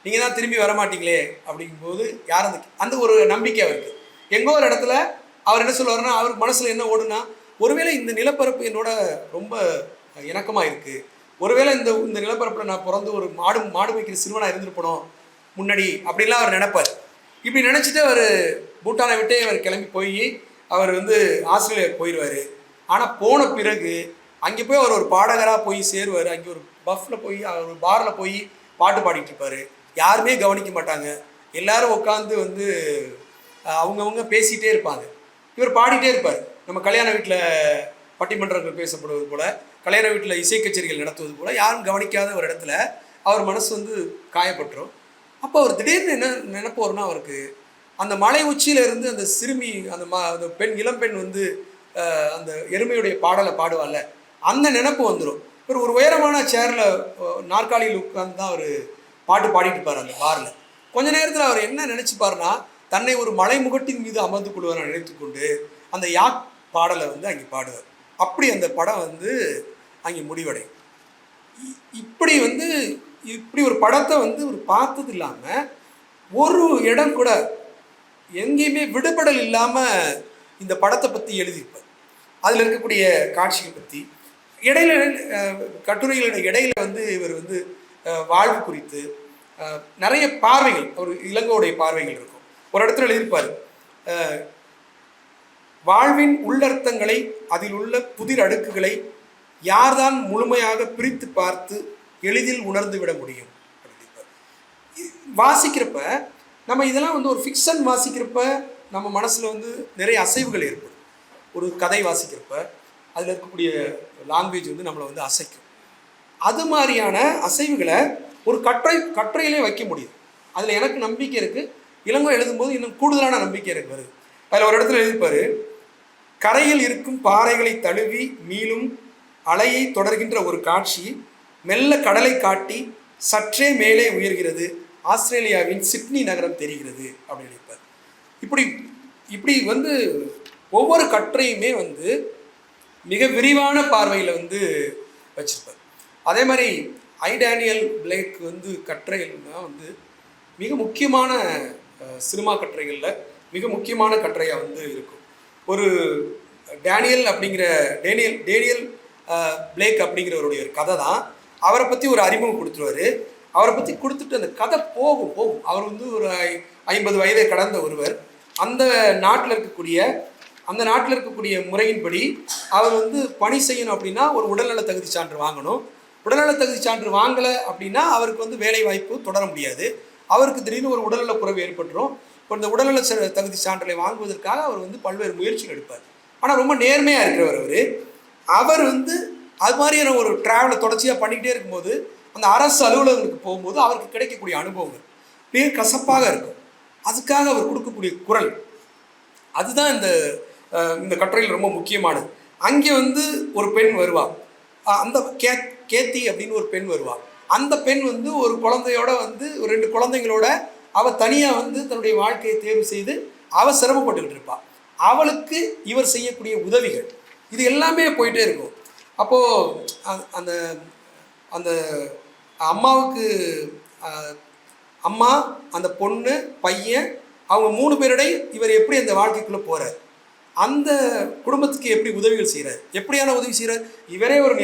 நீங்கள் தான் திரும்பி வரமாட்டீங்களே அப்படிங்கும்போது யார் அந்த ஒரு நம்பிக்கை அவருக்கு. எங்கோ ஒரு இடத்துல அவர் என்ன சொல்லுவார்னா, அவருக்கு மனசில் என்ன ஓடுனா, ஒருவேளை இந்த நிலப்பரப்பு என்னோட ரொம்ப இணக்கமாக இருக்குது, ஒருவேளை இந்த நிலப்பரப்பில் நான் பிறந்து ஒரு மாடு வைக்கிற சிறுவனாக இருந்துருப்பணும் முன்னாடி அப்படின்லாம் அவர் நினைப்பார். இப்படி நினச்சிட்டு அவர் பூட்டானை விட்டே அவர் கிளம்பி போய் அவர் வந்து ஆஸ்திரேலியா போயிடுவார். ஆனால் போன பிறகு அங்கே போய் அவர் ஒரு பாடகராக போய் சேருவார். அங்கே ஒரு பஃப்பில் போய் அவர் ஒரு பாரில் போய் பாட்டு பாடிட்டு இருப்பார். யாருமே கவனிக்க மாட்டாங்க, எல்லாரும் உட்காந்து வந்து அவங்கவுங்க பேசிகிட்டே இருப்பாங்க, இவர் பாடிட்டே இருப்பார். நம்ம கல்யாண வீட்டில் பட்டிமன்றங்கள் பேசப்படுவது போல், கல்யாண வீட்டில் இசை கச்சேரிகள் நடத்துவது போல் யாரும் கவனிக்காத ஒரு இடத்துல அவர் மனசு வந்து காயப்பட்டுரும். அப்போ அவர் திடீர்னு என்ன நினைப்போர்னா, அவருக்கு அந்த மலை உச்சியிலிருந்து அந்த சிறுமி அந்த பெண் இளம்பெண் வந்து அந்த எருமையுடைய பாடலை பாடுவார்ல, அந்த நினைப்பு வந்துடும். ஒரு உயரமான சேரில் நாற்காலியில் உட்கார்ந்து தான் அவர் பாட்டு பாடிட்டு இருப்பார் அந்த பாரில். கொஞ்ச நேரத்தில் அவர் என்ன நினச்சிப்பார்னா, தன்னை ஒரு மலை முகட்டின் மீது அமர்ந்து கொள்வார் நினைத்து கொண்டு அந்த யாக் பாடலை வந்து அங்கே பாடுவார். அப்படி அந்த படம் வந்து அங்கே முடிவடையும். இப்படி ஒரு படத்தை வந்து ஒரு பார்த்தது இல்லாமல் ஒரு இடம் கூட எங்கேயுமே விடுபடல் இல்லாமல் இந்த படத்தை பற்றி எழுதியிருப்பார். அதில் இருக்கக்கூடிய காட்சிகள் பற்றி இடையில கட்டுரைகளோட இடையில வந்து இவர் வந்து வாழ்வு குறித்து நிறைய பார்வைகள், ஒரு இளங்கோடைய பார்வைகள் இருக்கும். ஒரு இடத்துல எழுதியிருப்பார், வாழ்வின் உள்ளர்த்தங்களை அதில் உள்ள புதிர் அடுக்குகளை யார்தான் முழுமையாக பிரித்து பார்த்து எளிதில் உணர்ந்து விட முடியும் அப்படின்பார். வாசிக்கிறப்ப நம்ம இதெல்லாம் வந்து ஒரு ஃபிக்ஷன் வாசிக்கிறப்ப நம்ம மனசில் வந்து நிறைய அசைவுகள் ஏற்படும். ஒரு கதை வாசிக்கிறப்ப அதில் இருக்கக்கூடிய லாங்குவேஜ் வந்து நம்மளை வந்து அசைக்கும். அது மாதிரியான அசைவுகளை ஒரு கட்டுரையிலே வைக்க முடியும். அதில் எனக்கு நம்பிக்கை இருக்குது. இளங்கோ எழுதும்போது இன்னும் கூடுதலான நம்பிக்கை எனக்கு வருது. அதில் ஒரு இடத்துல எழுதிப்பார், கரையில் இருக்கும் பாறைகளை தழுவி மீளும் அலையை தொடர்கின்ற ஒரு காட்சி மெல்ல கடலை காட்டி சற்றே மேலே உயர்கிறது, ஆஸ்திரேலியாவின் சிட்னி நகரம் தெரிகிறது அப்படின்னு நினைப்பார். இப்படி இப்படி வந்து ஒவ்வொரு கட்டுரையுமே வந்து மிக விரிவான பார்வையில் வந்து வச்சிருப்பார். அதே மாதிரி டேனியல் பிளேக் வந்து கட்டுரைகள்னா வந்து மிக முக்கியமான சினிமா கட்டுரைகளில் மிக முக்கியமான கட்டுரையாக வந்து இருக்கும். ஒரு டேனியல் பிளேக் அப்படிங்கிறவருடைய ஒரு கதை தான். அவரை பற்றி ஒரு அறிமுகம் கொடுத்துருவார். அவரை பற்றி கொடுத்துட்டு அந்த கதை போகும். அவர் வந்து ஒரு 50 வயதை கடந்த ஒருவர். அந்த நாட்டில் இருக்கக்கூடிய முறையின்படி அவர் வந்து பணி செய்யணும் அப்படின்னா ஒரு உடல்நல தகுதி சான்று வாங்கணும். உடல்நல தகுதி சான்று வாங்கலை அப்படின்னா அவருக்கு வந்து வேலை வாய்ப்பு தொடர முடியாது. அவருக்கு திடீர்னு ஒரு உடல்நல குறைவு ஏற்பட்டுரும். இப்போ இந்த உடல்நல தகுதி சான்றிதழை வாங்குவதற்காக அவர் வந்து பல்வேறு முயற்சிகள் எடுப்பார். ஆனால் ரொம்ப நேர்மையாக இருக்கிறவர் அவர் வந்து அது மாதிரியான ஒரு ட்ராவலை தொடர்ச்சியாக பண்ணிக்கிட்டே இருக்கும்போது அந்த அரசு அலுவலகங்களுக்கு போகும்போது அவருக்கு கிடைக்கக்கூடிய அனுபவங்கள் மிக கசப்பாக இருக்கும். அதுக்காக அவர் கொடுக்கக்கூடிய குரல் அதுதான் இந்த கட்டுரையில் ரொம்ப முக்கியமானது. அங்கே வந்து ஒரு பெண் வருவாள், அந்த கேத்தி அப்படின்னு ஒரு பெண் வருவாள். அந்த பெண் வந்து ஒரு குழந்தையோட வந்து ஒரு 2 குழந்தைங்களோட அவள் தனியாக வந்து தன்னுடைய வாழ்க்கையை தேர்வு செய்து அவள் சிரமப்பட்டுக்கிட்டு இருப்பாள். அவளுக்கு இவர் செய்யக்கூடிய உதவிகள் இது எல்லாமே போயிட்டே இருக்கும். அப்போது அந்த அந்த அம்மாவுக்கு அம்மா, அந்த பொண்ணு, பையன், அவங்க 3 பேருடைய இவர் எப்படி அந்த வாழ்க்கைக்குள்ளே போகிறார், அந்த குடும்பத்துக்கு எப்படி உதவிகள் செய்கிறார், எப்படியான உதவி செய்கிறார். இவரே ஒரு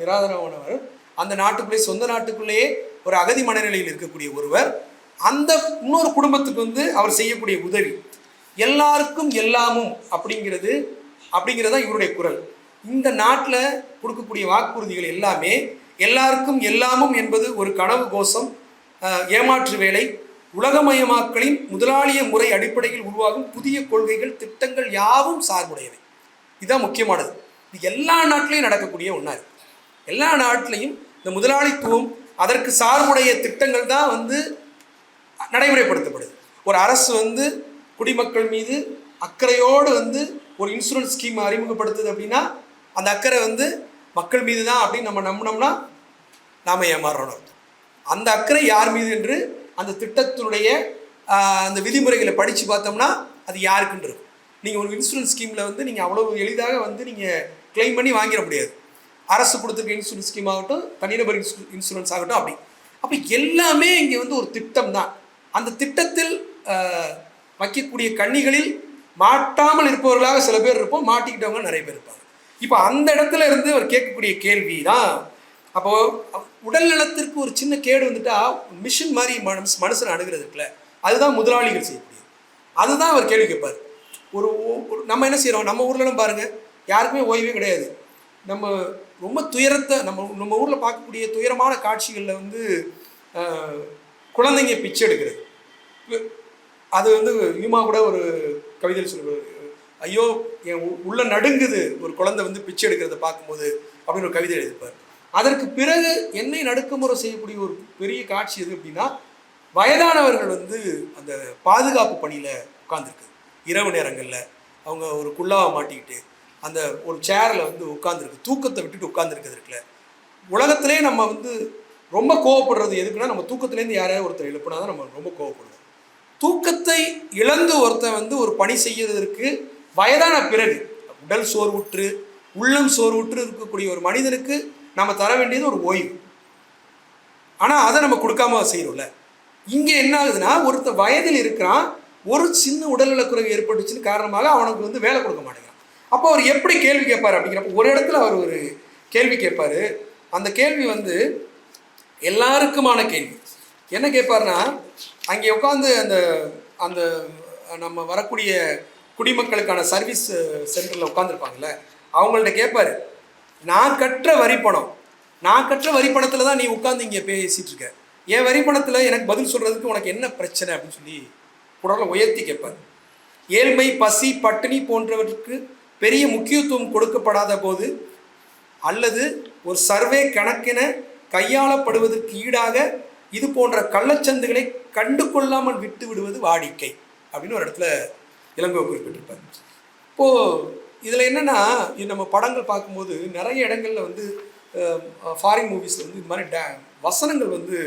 நிராதரவானவர், அந்த நாட்டுக்குள்ளேயே சொந்த நாட்டுக்குள்ளேயே ஒரு அகதி மனநிலையில் இருக்கக்கூடிய ஒருவர். அந்த இன்னொரு குடும்பத்துக்கு வந்து அவர் செய்யக்கூடிய உதவி எல்லாருக்கும் எல்லாமும் அப்படிங்கிறதான் இவருடைய குரல். இந்த நாட்டில் கொடுக்கக்கூடிய வாக்குறுதிகள் எல்லாமே எல்லாருக்கும் எல்லாமும் என்பது ஒரு கனவு கோஷம், ஏமாற்று வேலை, உலகமயமாக்கலின் முதலாளிய முறை அடிப்படையில் உருவாகும் புதிய கொள்கைகள், திட்டங்கள் யாவும் சார்புடையவை. இதுதான் முக்கியமானது. இது எல்லா நாட்டிலையும் நடக்கக்கூடிய ஒன்றா இருக்குது. எல்லா நாட்டிலையும் இந்த முதலாளித்துவம் அதற்கு சார்புடைய திட்டங்கள் தான் வந்து நடைமுறைப்படுத்தப்படுது. ஒரு அரசு வந்து குடிமக்கள் மீது அக்கறையோடு வந்து ஒரு இன்சூரன்ஸ் ஸ்கீம் அறிமுகப்படுத்துது அப்படின்னா அந்த அக்கறை வந்து மக்கள் மீது தான் அப்படின்னு நம்ம நம்பினோம்னா நாம் ஏமாறுறோம் அர்த்தம். அந்த அக்கறை யார் மீது என்று அந்த திட்டத்தினுடைய அந்த விதிமுறைகளை படித்து பார்த்தோம்னா அது யாருக்குன்னு இருக்கும். நீங்கள் ஒரு இன்சூரன்ஸ் ஸ்கீமில் வந்து நீங்கள் அவ்வளோ எளிதாக வந்து நீங்கள் கிளைம் பண்ணி வாங்கிட முடியாது. அரசு கொடுத்துருக்க இன்சூரன்ஸ் ஸ்கீம் ஆகட்டும், தனிநபர் இன்சூரன்ஸ் ஆகட்டும், அப்போ எல்லாமே இங்கே வந்து ஒரு திட்டம் தான். அந்த திட்டத்தில் வைக்கக்கூடிய கண்ணிகளில் மாட்டாமல் இருப்பவர்களாக சில பேர் இருப்போம், மாட்டிக்கிட்டவங்க நிறைய பேர் இருப்பாங்க. இப்போ அந்த இடத்துல இருந்து அவர் கேட்கக்கூடிய கேள்வி தான், அப்போது உடல் நலத்திற்கு ஒரு சின்ன கேடு வந்துட்டா மிஷின் மாதிரி மனுஷனை அணுகிறது இருக்குல்ல, அதுதான் முதலாளிகள் செய்யக்கூடியது. அதுதான் அவர் கேள்வி கேட்பார். ஒரு நம்ம என்ன செய்கிறோம், நம்ம ஊர்லலாம் பாருங்கள், யாருக்குமே ஓய்வே கிடையாது. நம்ம ரொம்ப துயரத்தை நம்ம ஊரில் பார்க்கக்கூடிய துயரமான காட்சிகளில் வந்து குழந்தைங்க பிச்சை எடுக்கிறது. அது வந்து யூமா கூட ஒரு கவிதையில் சொல்லுவார், ஐயோ என் உள்ள நடுங்குது ஒரு குழந்தை வந்து பிச்சை எடுக்கிறத பார்க்கும்போது அப்படின்னு ஒரு கவிதை எழுதிப்பார். அதற்கு பிறகு என்னை நடுக்குமுறை செய்யக்கூடிய ஒரு பெரிய காட்சி எது அப்படின்னா, வயதானவர்கள் வந்து அந்த பாதுகாப்பு பணியில் உட்காந்துருக்கு. இரவு நேரங்களில் அவங்க ஒரு குல்லாவை மாட்டிக்கிட்டு அந்த ஒரு சேரில் வந்து உட்காந்துருக்கு, தூக்கத்தை விட்டுட்டு உட்காந்துருக்கிறது இருக்குல்ல. உலகத்திலே நம்ம வந்து ரொம்ப கோவப்படுறது எதுக்குன்னா, நம்ம தூக்கத்துலேருந்து யாரையாவது ஒருத்தர் எழுப்புனா தான் நம்ம ரொம்ப கோவப்படுவோம். தூக்கத்தை இழந்து ஒருத்தன் வந்து ஒரு பணி செய்யறதற்கு வயதான பிறகு உடல் சோர்வுற்று உள்ளம் சோர்வுற்று இருக்கக்கூடிய ஒரு மனிதனுக்கு நம்ம தர வேண்டியது ஒரு ஓய்வு. ஆனால் அதை நம்ம கொடுக்காம செய்யறோம்ல. இங்கே என்ன ஆகுதுன்னா, ஒருத்தர் வயதில் இருக்கிறான், ஒரு சின்ன உடல்நலக்குறைவு ஏற்பட்டுச்சுன்னு காரணமாக அவனுக்கு வந்து வேலை கொடுக்க மாட்டேங்கிறான். அப்போ அவர் எப்படி கேள்வி கேட்பார் அப்படிங்கிறப்ப ஒரு இடத்துல அவர் ஒரு கேள்வி கேட்பார். அந்த கேள்வி வந்து எல்லாருக்குமான கேள்வி. என்ன கேட்பார்னா, அங்கே உட்காந்து அந்த அந்த நம்ம வரக்கூடிய குடிமக்களுக்கான சர்வீஸ் சென்டரில் உட்காந்துருப்பாங்கல்ல, அவங்கள்ட்ட கேட்பார், நான் கட்டுற வரிப்பணத்தில் தான் நீ உட்காந்து இங்கே பேசிகிட்டு இருக்க, என் வரிப்பணத்தில் எனக்கு பதில் சொல்கிறதுக்கு உனக்கு என்ன பிரச்சனை அப்படின்னு சொல்லி குரலை உயர்த்தி கேட்பார். ஏழ்மை, பசி, பட்டினி போன்றவற்றுக்கு பெரிய முக்கியத்துவம் கொடுக்கப்படாத போது அல்லது ஒரு சர்வே கணக்கென கையாளப்படுவதற்கு ஈடாக இது போன்ற கள்ளச்சந்துகளை கண்டு கொள்ளாமல் விட்டு விடுவது வாடிக்கை அப்படின்னு ஒரு இடத்துல இளங்கோ குறிப்பிட்டிருப்பார். இப்போது இதில் என்னென்னா, நம்ம படங்கள் பார்க்கும்போது நிறைய இடங்களில் வந்து ஃபாரின் மூவிஸில் வந்து இது மாதிரி வசனங்கள் வந்து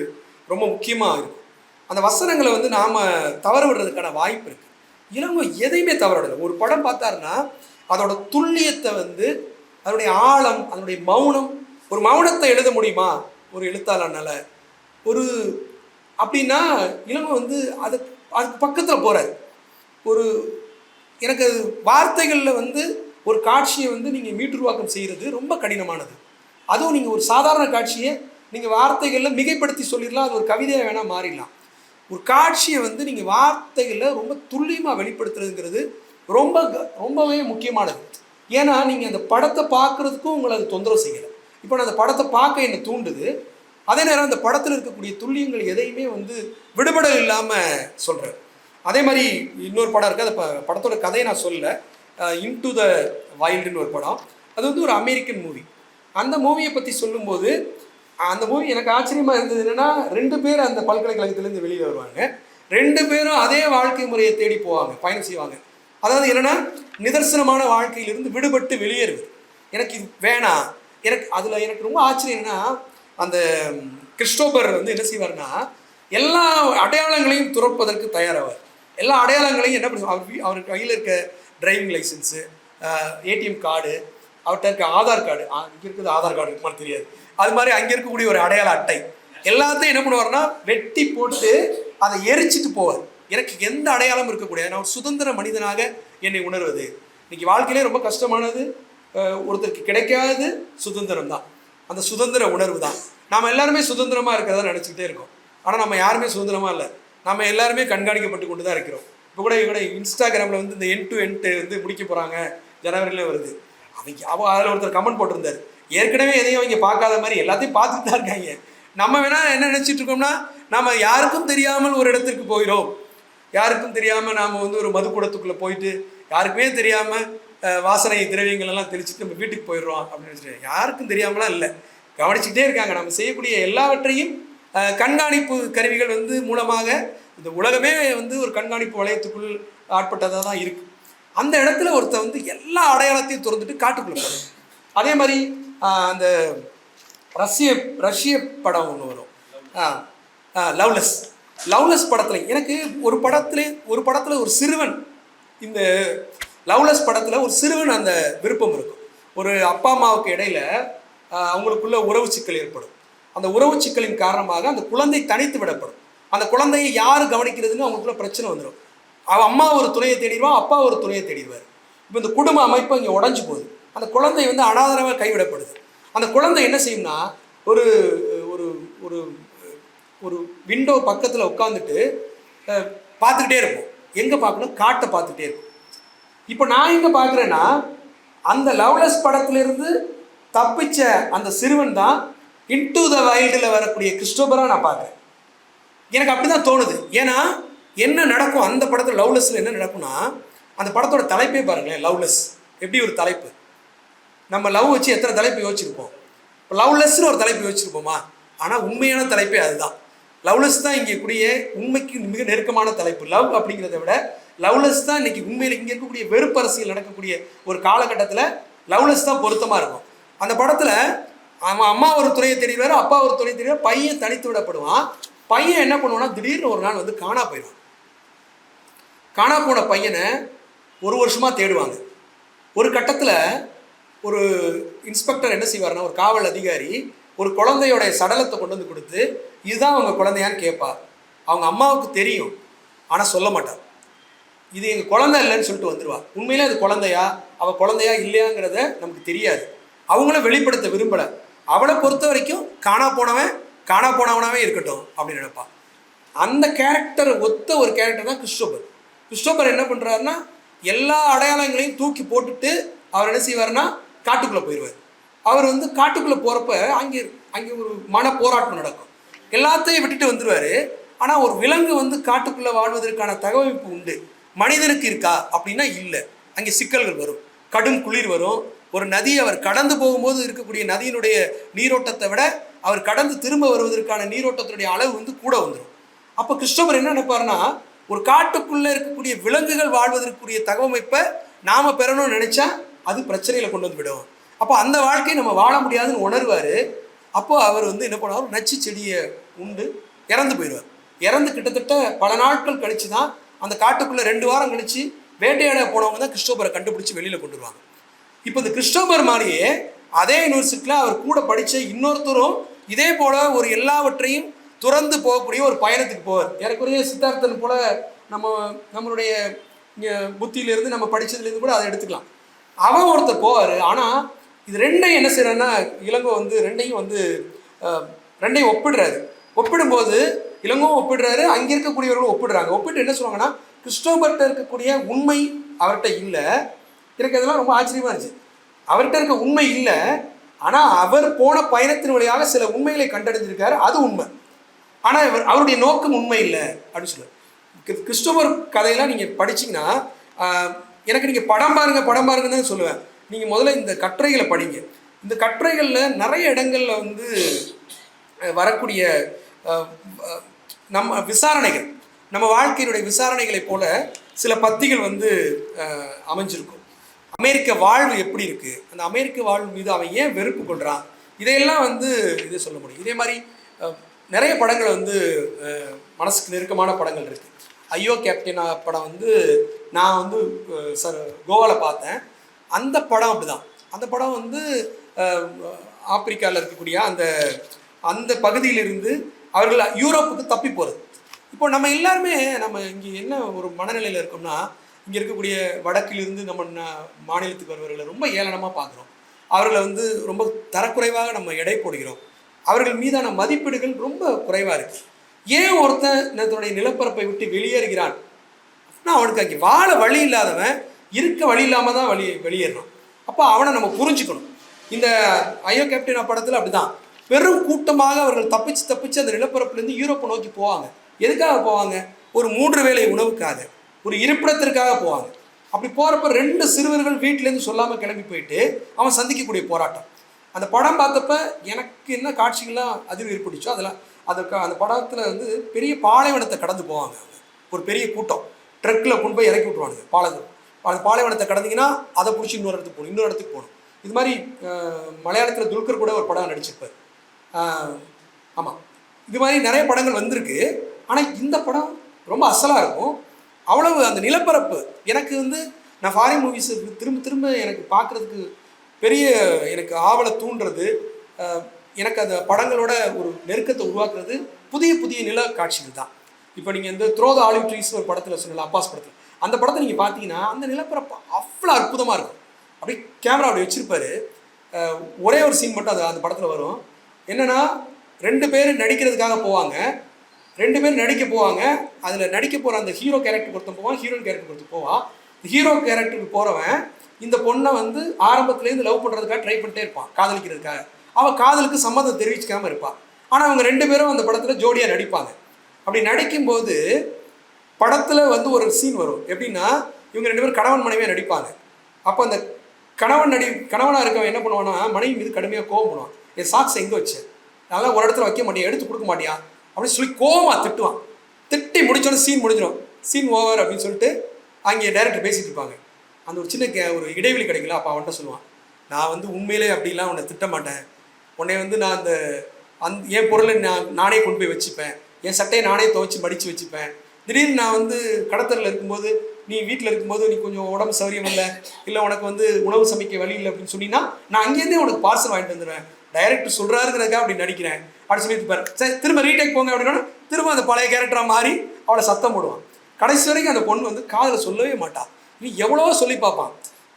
ரொம்ப முக்கியமாக இருக்கும். அந்த வசனங்களை வந்து நாம் தவற விடுறதுக்கான வாய்ப்பு இருக்குது. இளங்கோ எதையுமே தவற விடலை. ஒரு படம் பார்த்தாருன்னா அதோட துல்லியத்தை வந்து, அதனுடைய ஆழம், அதனுடைய மௌனம், ஒரு மௌனத்தை எழுத முடியுமா ஒரு எழுத்தாளனால? ஒரு அப்படின்னா இளங்கோ வந்து அதுக்கு பக்கத்தில் போகிறார். ஒரு எனக்கு அது வார்த்தைகளில் வந்து ஒரு காட்சியை வந்து நீங்கள் மீட்டுருவாக்கம் செய்கிறது ரொம்ப கடினமானது. அதுவும் நீங்கள் ஒரு சாதாரண காட்சியை நீங்கள் வார்த்தைகளில் மிகைப்படுத்தி சொல்லிடலாம், அது ஒரு கவிதையாக வேணால் மாறிடலாம். ஒரு காட்சியை வந்து நீங்கள் வார்த்தைகளில் ரொம்ப துல்லியமாக வெளிப்படுத்துறதுங்கிறது ரொம்பவே முக்கியமானது. ஏன்னா நீங்கள் அந்த படத்தை பார்க்குறதுக்கும் உங்களை அது தொந்தரவு செய்யலை. இப்போ நான் அந்த படத்தை பார்க்க என்னை தூண்டுது, அதே நேரம் அந்த படத்தில் இருக்கக்கூடிய துல்லியங்கள் எதையுமே வந்து விடுபடல் இல்லாமல் சொல்கிறேன். அதே மாதிரி இன்னொரு படம் இருக்குது, அந்த படத்தோட கதையை நான் சொல்லலை. இன்டு த வைல்டுன்னு ஒரு படம். அது வந்து ஒரு அமெரிக்கன் மூவி. அந்த மூவியை பற்றி சொல்லும்போது அந்த மூவி எனக்கு ஆச்சரியமாக இருந்தது. என்னென்னா 2 பேர் அந்த பல்கலைக்கழகத்திலேருந்து வெளியில் வருவாங்க. 2 பேரும் அதே வாழ்க்கை முறையை தேடி போவாங்க, பயணம் செய்வாங்க. அதாவது என்னென்னா நிதர்சனமான வாழ்க்கையிலிருந்து விடுபட்டு வெளியேறுவது. எனக்கு இது வேணாம். எனக்கு ரொம்ப ஆச்சரியம் என்னென்னா, அந்த கிறிஸ்டோபர் வந்து என்ன செய்வார்னா எல்லா அடையாளங்களையும் துறப்பதற்கு தயாராவார். எல்லா அடையாளங்களையும் என்ன பண்ணுவார், அவர் கையில் இருக்க டிரைவிங் லைசன்ஸு, ஏடிஎம் கார்டு, அவர்கிட்ட இருக்க ஆதார் கார்டு, இங்கே இருக்கிறது ஆதார் கார்டு இருக்குமான்னு தெரியாது, அது மாதிரி அங்கே இருக்கக்கூடிய ஒரு அடையாள அட்டை எல்லாத்தையும் என்ன பண்ணுவார்னா வெட்டி போட்டு அதை எரிச்சிட்டு போவார். எனக்கு எந்த அடையாளம் இருக்கக்கூடாது, நான் ஒரு சுதந்திர மனிதனாக என்னை உணர்வது. இன்னைக்கு வாழ்க்கையிலே ரொம்ப கஷ்டமானது, ஒருத்தருக்கு கிடைக்காது சுதந்திரம் தான். அந்த சுதந்திர உணர்வு தான். நாம் எல்லாருமே சுதந்திரமாக இருக்கிறதா நினச்சிக்கிட்டே இருக்கோம். ஆனால் நம்ம யாருமே சுதந்திரமாக இல்லை. நம்ம எல்லாருமே கண்காணிக்கப்பட்டு கொண்டு தான் இருக்கிறோம். இப்போ கூட இன்ஸ்டாகிராமில் வந்து இந்த என் டு என்ட்டு வந்து முடிக்க போகிறாங்க, ஜனவரியில் வருது. அதில் ஒருத்தர் கமெண்ட் போட்டிருந்தார், ஏற்கனவே எதையும் அவங்க பார்க்காத மாதிரி எல்லாத்தையும் பார்த்துட்டு தான் இருக்காங்க. நம்ம வேணால் என்ன நினச்சிட்டு இருக்கோம்னா, நம்ம யாருக்கும் தெரியாமல் ஒரு இடத்திற்கு போயிடும், யாருக்கும் தெரியாமல் நாம் வந்து ஒரு மதுக்கூடத்துக்குள்ளே போயிட்டு யாருக்குமே தெரியாமல் வாசனை திரவியங்கள் எல்லாம் தெளிச்சுட்டு நம்ம வீட்டுக்கு போயிடுறோம் அப்படின்னு நினச்சிட்டு, யாருக்கும் தெரியாமலாம் இல்லை, கவனிச்சுக்கிட்டே இருக்காங்க. நம்ம செய்யக்கூடிய எல்லாவற்றையும் கண்காணிப்பு கருவிகள் வந்து மூலமாக இந்த உலகமே வந்து ஒரு கண்காணிப்பு வளையத்துக்குள் ஆட்பட்டதாக தான் இருக்குது. அந்த இடத்துல ஒருத்தர் வந்து எல்லா அடையாளத்தையும் திறந்துட்டு காட்டுக்குள்ளே போகிறார். அதே மாதிரி அந்த ரஷ்ய படம் ஒன்று வரும், லவ்லெஸ் படத்தில் எனக்கு ஒரு படத்தில் ஒரு சிறுவன், இந்த லவ்லெஸ் படத்தில் ஒரு சிறுவன் அந்த விருப்பம் இருக்கும். ஒரு அப்பா அம்மாவுக்கு இடையில அவங்களுக்குள்ள உறவு சிக்கல் ஏற்படும். அந்த உறவு சிக்கலின் காரணமாக அந்த குழந்தை தனித்து விடப்படும். அந்த குழந்தையை யார் கவனிக்கிறதுன்னு அவங்களுக்குள்ள பிரச்சனை வந்துடும். அவன் அம்மா ஒரு துணையை தேடிடுவான், அப்பா ஒரு துணையை தேடிடுவார். இப்போ இந்த குடும்ப அமைப்பு இங்கே உடஞ்சி போகுது. அந்த குழந்தை வந்து அனாதரமாக கைவிடப்படுது. அந்த குழந்தை என்ன செய்யும்னா ஒரு ஒரு ஒரு ஒரு விண்டோ பக்கத்தில் உட்காந்துட்டு பார்த்துக்கிட்டே இருக்கும். எங்கே பார்க்கணும், காட்டை பார்த்துக்கிட்டே இருக்கும். இப்போ நான் எங்கே பார்க்குறேன்னா, அந்த லவ்லெஸ் படத்திலிருந்து தப்பிச்ச அந்த சிறுவன் தான் இன்டு த வைல்டில் வரக்கூடிய கிறிஸ்டோபராக நான் பார்க்குறேன். எனக்கு அப்படி தான் தோணுது. ஏன்னா என்ன நடக்கும் அந்த படத்தில், லவ்லெஸ்ஸில் என்ன நடக்கும்னா, அந்த படத்தோட தலைப்பே பாருங்களேன், லவ்லெஸ். எப்படி ஒரு தலைப்பு, நம்ம லவ் வச்சு எத்தனை தலைப்பு யோசிச்சிருப்போம். இப்போ லவ்லெஸ்ன்னு ஒரு தலைப்பு யோசிச்சிருப்போமா? ஆனால் உண்மையான தலைப்பே அதுதான். லவ்லெஸ் தான் இங்கே கூடிய உண்மைக்கு மிக நெருக்கமான தலைப்பு. லவ் அப்படிங்கிறத விட லவ்லெஸ் தான் இன்னைக்கு உண்மையில் இங்கே இருக்கக்கூடிய வெறுப்பு அரசியல் நடக்கக்கூடிய ஒரு காலகட்டத்தில் லவ்லெஸ் தான் பொருத்தமாக இருக்கும். அந்த படத்தில் அவன் அம்மா ஒரு துணையை தேடிடுவார், அப்பா ஒரு துணையை தேடிடுவார், பையன் தனித்து விடப்படுவான். பையன் என்ன பண்ணுவான்னா திடீர்னு ஒரு நாள் வந்து காணா போயிடுவான். காணா போன பையனை 1 வருஷமாக தேடுவாங்க. ஒரு கட்டத்தில் ஒரு இன்ஸ்பெக்டர் என்ன செய்வார்னா, ஒரு காவல் அதிகாரி ஒரு குழந்தையோட சடலத்தை கொண்டு வந்து கொடுத்து, இதுதான் அவங்க குழந்தையான்னு கேட்பார். அவங்க அம்மாவுக்கு தெரியும், ஆனால் சொல்ல மாட்டார். இது எங்கள் குழந்தை இல்லைன்னு சொல்லிட்டு வந்துடுவா. உண்மையிலே அது குழந்தையா, அவள் குழந்தையா இல்லையாங்கிறத நமக்கு தெரியாது. அவங்களும் வெளிப்படுத்த விரும்பலை. அவளை பொறுத்த வரைக்கும் காணா போனவனாவே இருக்கட்டும் அப்படின்னு நினைப்பான். அந்த கேரக்டர் ஒத்த ஒரு கேரக்டர் தான் கிறிஸ்டோபர் என்ன பண்ணுறாருன்னா, எல்லா அடையாளங்களையும் தூக்கி போட்டுட்டு அவர் என்ன செய்வார்னா காட்டுக்குள்ளே போயிடுவார். அவர் வந்து காட்டுக்குள்ளே போகிறப்ப அங்கே ஒரு மன போராட்டம் நடக்கும். எல்லாத்தையும் விட்டுட்டு வந்துடுவார். ஆனால் ஒரு விலங்கு வந்து காட்டுக்குள்ளே வாழ்வதற்கான தகவமைப்பு உண்டு, மனிதனுக்கு இருக்கா அப்படின்னா இல்லை. அங்கே சிக்கல்கள் வரும், கடும் குளிர் வரும். ஒரு நதி அவர் கடந்து போகும்போது இருக்கக்கூடிய நதியினுடைய நீரோட்டத்தை விட அவர் கடந்து திரும்ப வருவதற்கான நீரோட்டத்தினுடைய அளவு வந்து கூட வந்துடும். அப்போ கிறிஸ்டோபர் என்ன நினைப்பாருன்னா, ஒரு காட்டுக்குள்ளே இருக்கக்கூடிய விலங்குகள் வாழ்வதற்குரிய தகவமைப்பை நாம் பெறணும்னு நினச்சா அது பிரச்சனையில் கொண்டு வந்து விடும். அப்போ அந்த வாழ்க்கையை நம்ம வாழ முடியாதுன்னு உணர்வார். அப்போ அவர் வந்து என்ன பண்ணுவார், நச்சு செடியை உண்டு இறந்து போயிடுவார். இறந்து கிட்டத்தட்ட பல நாட்கள் கழித்து தான் அந்த காட்டுக்குள்ளே 2 வாரம் கழித்து வேட்டையாட போனவங்க தான் கிறிஸ்டோபரை கண்டுபிடிச்சி வெளியில் கொண்டு வருவாங்க. இப்போ இந்த கிறிஸ்டோபர் மாதிரியே அதே யூனிவர்சிட்டியில் அவர் கூட படித்த இன்னொருத்தரும் இதே போல் ஒரு எல்லாவற்றையும் துறந்து போகக்கூடிய ஒரு பயணத்துக்கு போவார். ஏறக்குறைய சித்தார்த்தன் போல் நம்மளுடைய புத்தியிலேருந்து நம்ம படித்ததுலேருந்து கூட அதை எடுத்துக்கலாம். அவன் ஒருத்தர் போவார். ஆனால் இது ரெண்டையும் என்ன செய்யறான்னா, இளங்கோ வந்து ரெண்டையும் ஒப்பிடுறாரு. ஒப்பிடும்போது இளங்கோவும் ஒப்பிடுறாரு, அங்கே இருக்கக்கூடியவர்களும் ஒப்பிடுறாங்க. ஒப்பிட்டு என்ன சொல்லுவாங்கன்னா, கிறிஸ்டோபர்கிட்ட இருக்கக்கூடிய உண்மை அவர்கிட்ட இல்லை. எனக்கு அதெல்லாம் ரொம்ப ஆச்சரியமா இருந்துச்சு. அவர்கிட்ட இருக்க உண்மை இல்லை, ஆனால் அவர் போன பயணத்தின் வழியாக சில உண்மைகளை கண்டறிஞ்சிருக்காரு, அது உண்மை. ஆனால் அவருடைய நோக்கம் உண்மை இல்லை அப்படின்னு சொல்லுவார். கிறிஸ்டோபர் கதையெல்லாம் நீங்கள் படிச்சிங்கன்னா, எனக்கு நீங்கள் படம் பாருங்கன்னு தான் சொல்லுவேன். நீங்கள் முதல்ல இந்த கட்டுரைகளை படிங்க. இந்த கட்டுரைகளில் நிறைய இடங்களில் வந்து வரக்கூடிய நம்ம விசாரணைகள், நம்ம வாழ்க்கையினுடைய விசாரணைகளை போல சில பத்திகள் வந்து அமைஞ்சிருக்கும். அமெரிக்க வாழ்வு எப்படி இருக்குது, அந்த அமெரிக்க வாழ்வு மீது அவன் ஏன் வெறுப்பு கொள்கிறான், இதையெல்லாம் வந்து இதை சொல்ல முடியும். இதே மாதிரி நிறைய படங்கள் வந்து மனசுக்கு நெருக்கமான படங்கள் இருக்குது. ஐயோ கேப்டன் படம் வந்து நான் வந்து கோவாவில் பார்த்தேன். அந்த படம் அப்படிதான். அந்த படம் வந்து ஆப்பிரிக்காவில் இருக்கக்கூடிய அந்த பகுதியிலிருந்து அவர்கள் யூரோப்புக்கு தப்பி போகிறது. இப்போ நம்ம எல்லாருமே நம்ம இங்கே என்ன ஒரு மனநிலையில் இருக்கோம்னா, இங்கே இருக்கக்கூடிய வடக்கிலிருந்து நம்ம மாநிலத்துக்கு வருவர்களை ரொம்ப ஏளனமாக பார்க்குறோம். அவர்களை வந்து ரொம்ப தரக்குறைவாக நம்ம எடை போடுகிறோம். அவர்கள் மீதான மதிப்பீடுகள் ரொம்ப குறைவாக இருக்குது. ஏன் ஒருத்தன் தன்னுடைய நிலப்பரப்பை விட்டு வெளியேறுகிறான் அப்படின்னா, அவனுக்கு அங்கே வாழ வழி இல்லாதவன் இருக்க வழி இல்லாமல் தான் வெளியேறான். அப்போ அவனை நம்ம புரிஞ்சுக்கணும். இந்த ஐயோ கேப்டன் படத்தில் அப்படிதான் பெரும் கூட்டமாக அவர்கள் தப்பிச்சு அந்த நிலப்பரப்புலேருந்து யூரோப்பை நோக்கி போவாங்க. எதுக்காக போவாங்க? ஒரு 3 வேளை உணவுக்காக, ஒரு இருப்பிடத்திற்காக போவாங்க. அப்படி போகிறப்ப 2 சிறுவர்கள் வீட்டிலேருந்து சொல்லாமல் கிளம்பி போயிட்டு அவன் சந்திக்கக்கூடிய போராட்டம். அந்த படம் பார்த்தப்ப எனக்கு என்ன காட்சிகள்லாம் அதிர்வு ஏற்பட்டுச்சோ அதெல்லாம் அந்த படத்தில் வந்து பெரிய பாலைவனத்தை கடந்து போவாங்க. ஒரு பெரிய கூட்டம் ட்ரக்கில் கொண்டு போய் இறக்கி விட்ருவானுங்க. அந்த பாலைவனத்தை கடந்தீங்கன்னா அதை பிடிச்சி இன்னொரு இடத்துக்கு போகணும். இது மாதிரி மலையாளத்தில் துல்கர் கூட ஒரு படம் நடிச்சிருப்பார். ஆமாம், இது மாதிரி நிறைய படங்கள் வந்திருக்கு. ஆனால் இந்த படம் ரொம்ப அசலாக இருக்கும். அவ்வளவு அந்த நிலப்பரப்பு எனக்கு வந்து நான் ஃபாரின் மூவிஸ் திரும்ப எனக்கு பார்க்குறதுக்கு பெரிய எனக்கு ஆவலை தூண்டுறது, எனக்கு அந்த படங்களோட ஒரு நெருக்கத்தை உருவாக்குறது புதிய நில காட்சிகள் தான். இப்போ நீங்கள் இந்த த்ரோ த ஆலிவ் ட்ரீஸ் ஒரு படத்தில் சொன்னல, அப்பாஸ் படத்தில், அந்த படத்தை நீங்கள் பார்த்தீங்கன்னா அந்த நிலப்பரப்பு அவ்வளோ அற்புதமாக இருக்கும். அப்படியே கேமரா அப்படி வச்சுருப்பாரு. ஒரே ஒரு சீன் மட்டும் அந்த படத்தில் வரும். என்னென்னா 2 பேர் நடிக்கிறதுக்காக போவாங்க. 2 பேர் நடிக்க போவாங்க. அதில் நடிக்க போகிற அந்த ஹீரோ கேரக்டருக்கு ஒருத்தன் போவான், ஹீரோயின் கேரக்டருக்கு ஒருத்தன் போவான். ஹீரோ கேரக்டருக்கு போகிறவன் இந்த பொண்ணை வந்து ஆரம்பத்துலேருந்து லவ் பண்ணுறதுக்காக ட்ரை பண்ணிட்டே இருப்பான், காதலிக்கிறதுக்காக. அவள் காதலுக்கு சம்மதம் தெரிவிக்காமல் இருப்பாள். ஆனால் அவங்க 2 பேரும் அந்த படத்தில் ஜோடியாக நடிப்பாங்க. அப்படி நடிக்கும்போது படத்தில் வந்து ஒரு சீன் வரும். எப்படின்னா, இவங்க 2 பேரும் கணவன் மனைவியாக நடிப்பாங்க. அப்போ அந்த கணவனாக இருக்கவன் என்ன பண்ணுவான்னா, மனைவி மீது கடுமையாக கோவம் பண்ணுவான். என் சாக்ஸ் எங்கே வச்சேன், அதெல்லாம் ஒரு இடத்துல வைக்க மாட்டியா, எடுத்து கொடுக்க மாட்டியா அப்படின்னு சொல்லி கோவமாக திட்டுவான். திட்டி முடிச்சோன்னு சீன் முடிஞ்சிடும். சீன் ஓவர் அப்படின்னு சொல்லிட்டு அங்கே டைரக்டர் பேசிகிட்டு இருப்பாங்க. அந்த ஒரு சின்ன ஒரு இடைவெளி கிடைக்கல. அப்போ அவன்கிட்ட சொல்லுவான், நான் வந்து உண்மையிலே அப்படிலாம் உன்னை திட்ட மாட்டேன். உன்னை வந்து நான் என் பொருளை நானே கொண்டு போய் வச்சுப்பேன், என் சட்டையை நானே துவைச்சி மடித்து வச்சுப்பேன். திடீர்னு நான் வந்து கடத்தலில் இருக்கும்போது, நீ வீட்டில் இருக்கும்போது நீ கொஞ்சம் உடம்பு சௌரியம் இல்லை உனக்கு வந்து உணவு சமைக்க வழி இல்லை அப்படின்னு சொன்னீங்கன்னா, நான் அங்கேருந்தே உனக்கு பார்சல் வாங்கிட்டு வந்துடுவேன். டைரக்டர் சொல்கிறாருங்கிறதுக்காக அப்படி நடிக்கிறேன் அப்படின்னு சொல்லி இருப்பார். சரி, திரும்ப ரீடேக் போங்க அப்படின்னா திரும்ப அந்த பழைய கேரக்டராக மாறி அவளை சத்தம் போடுவான். கடைசி வரைக்கும் அந்த பொண்ணு வந்து காதில் சொல்லவே மாட்டான். நீ எவ்வளோ சொல்லி பார்ப்பான்.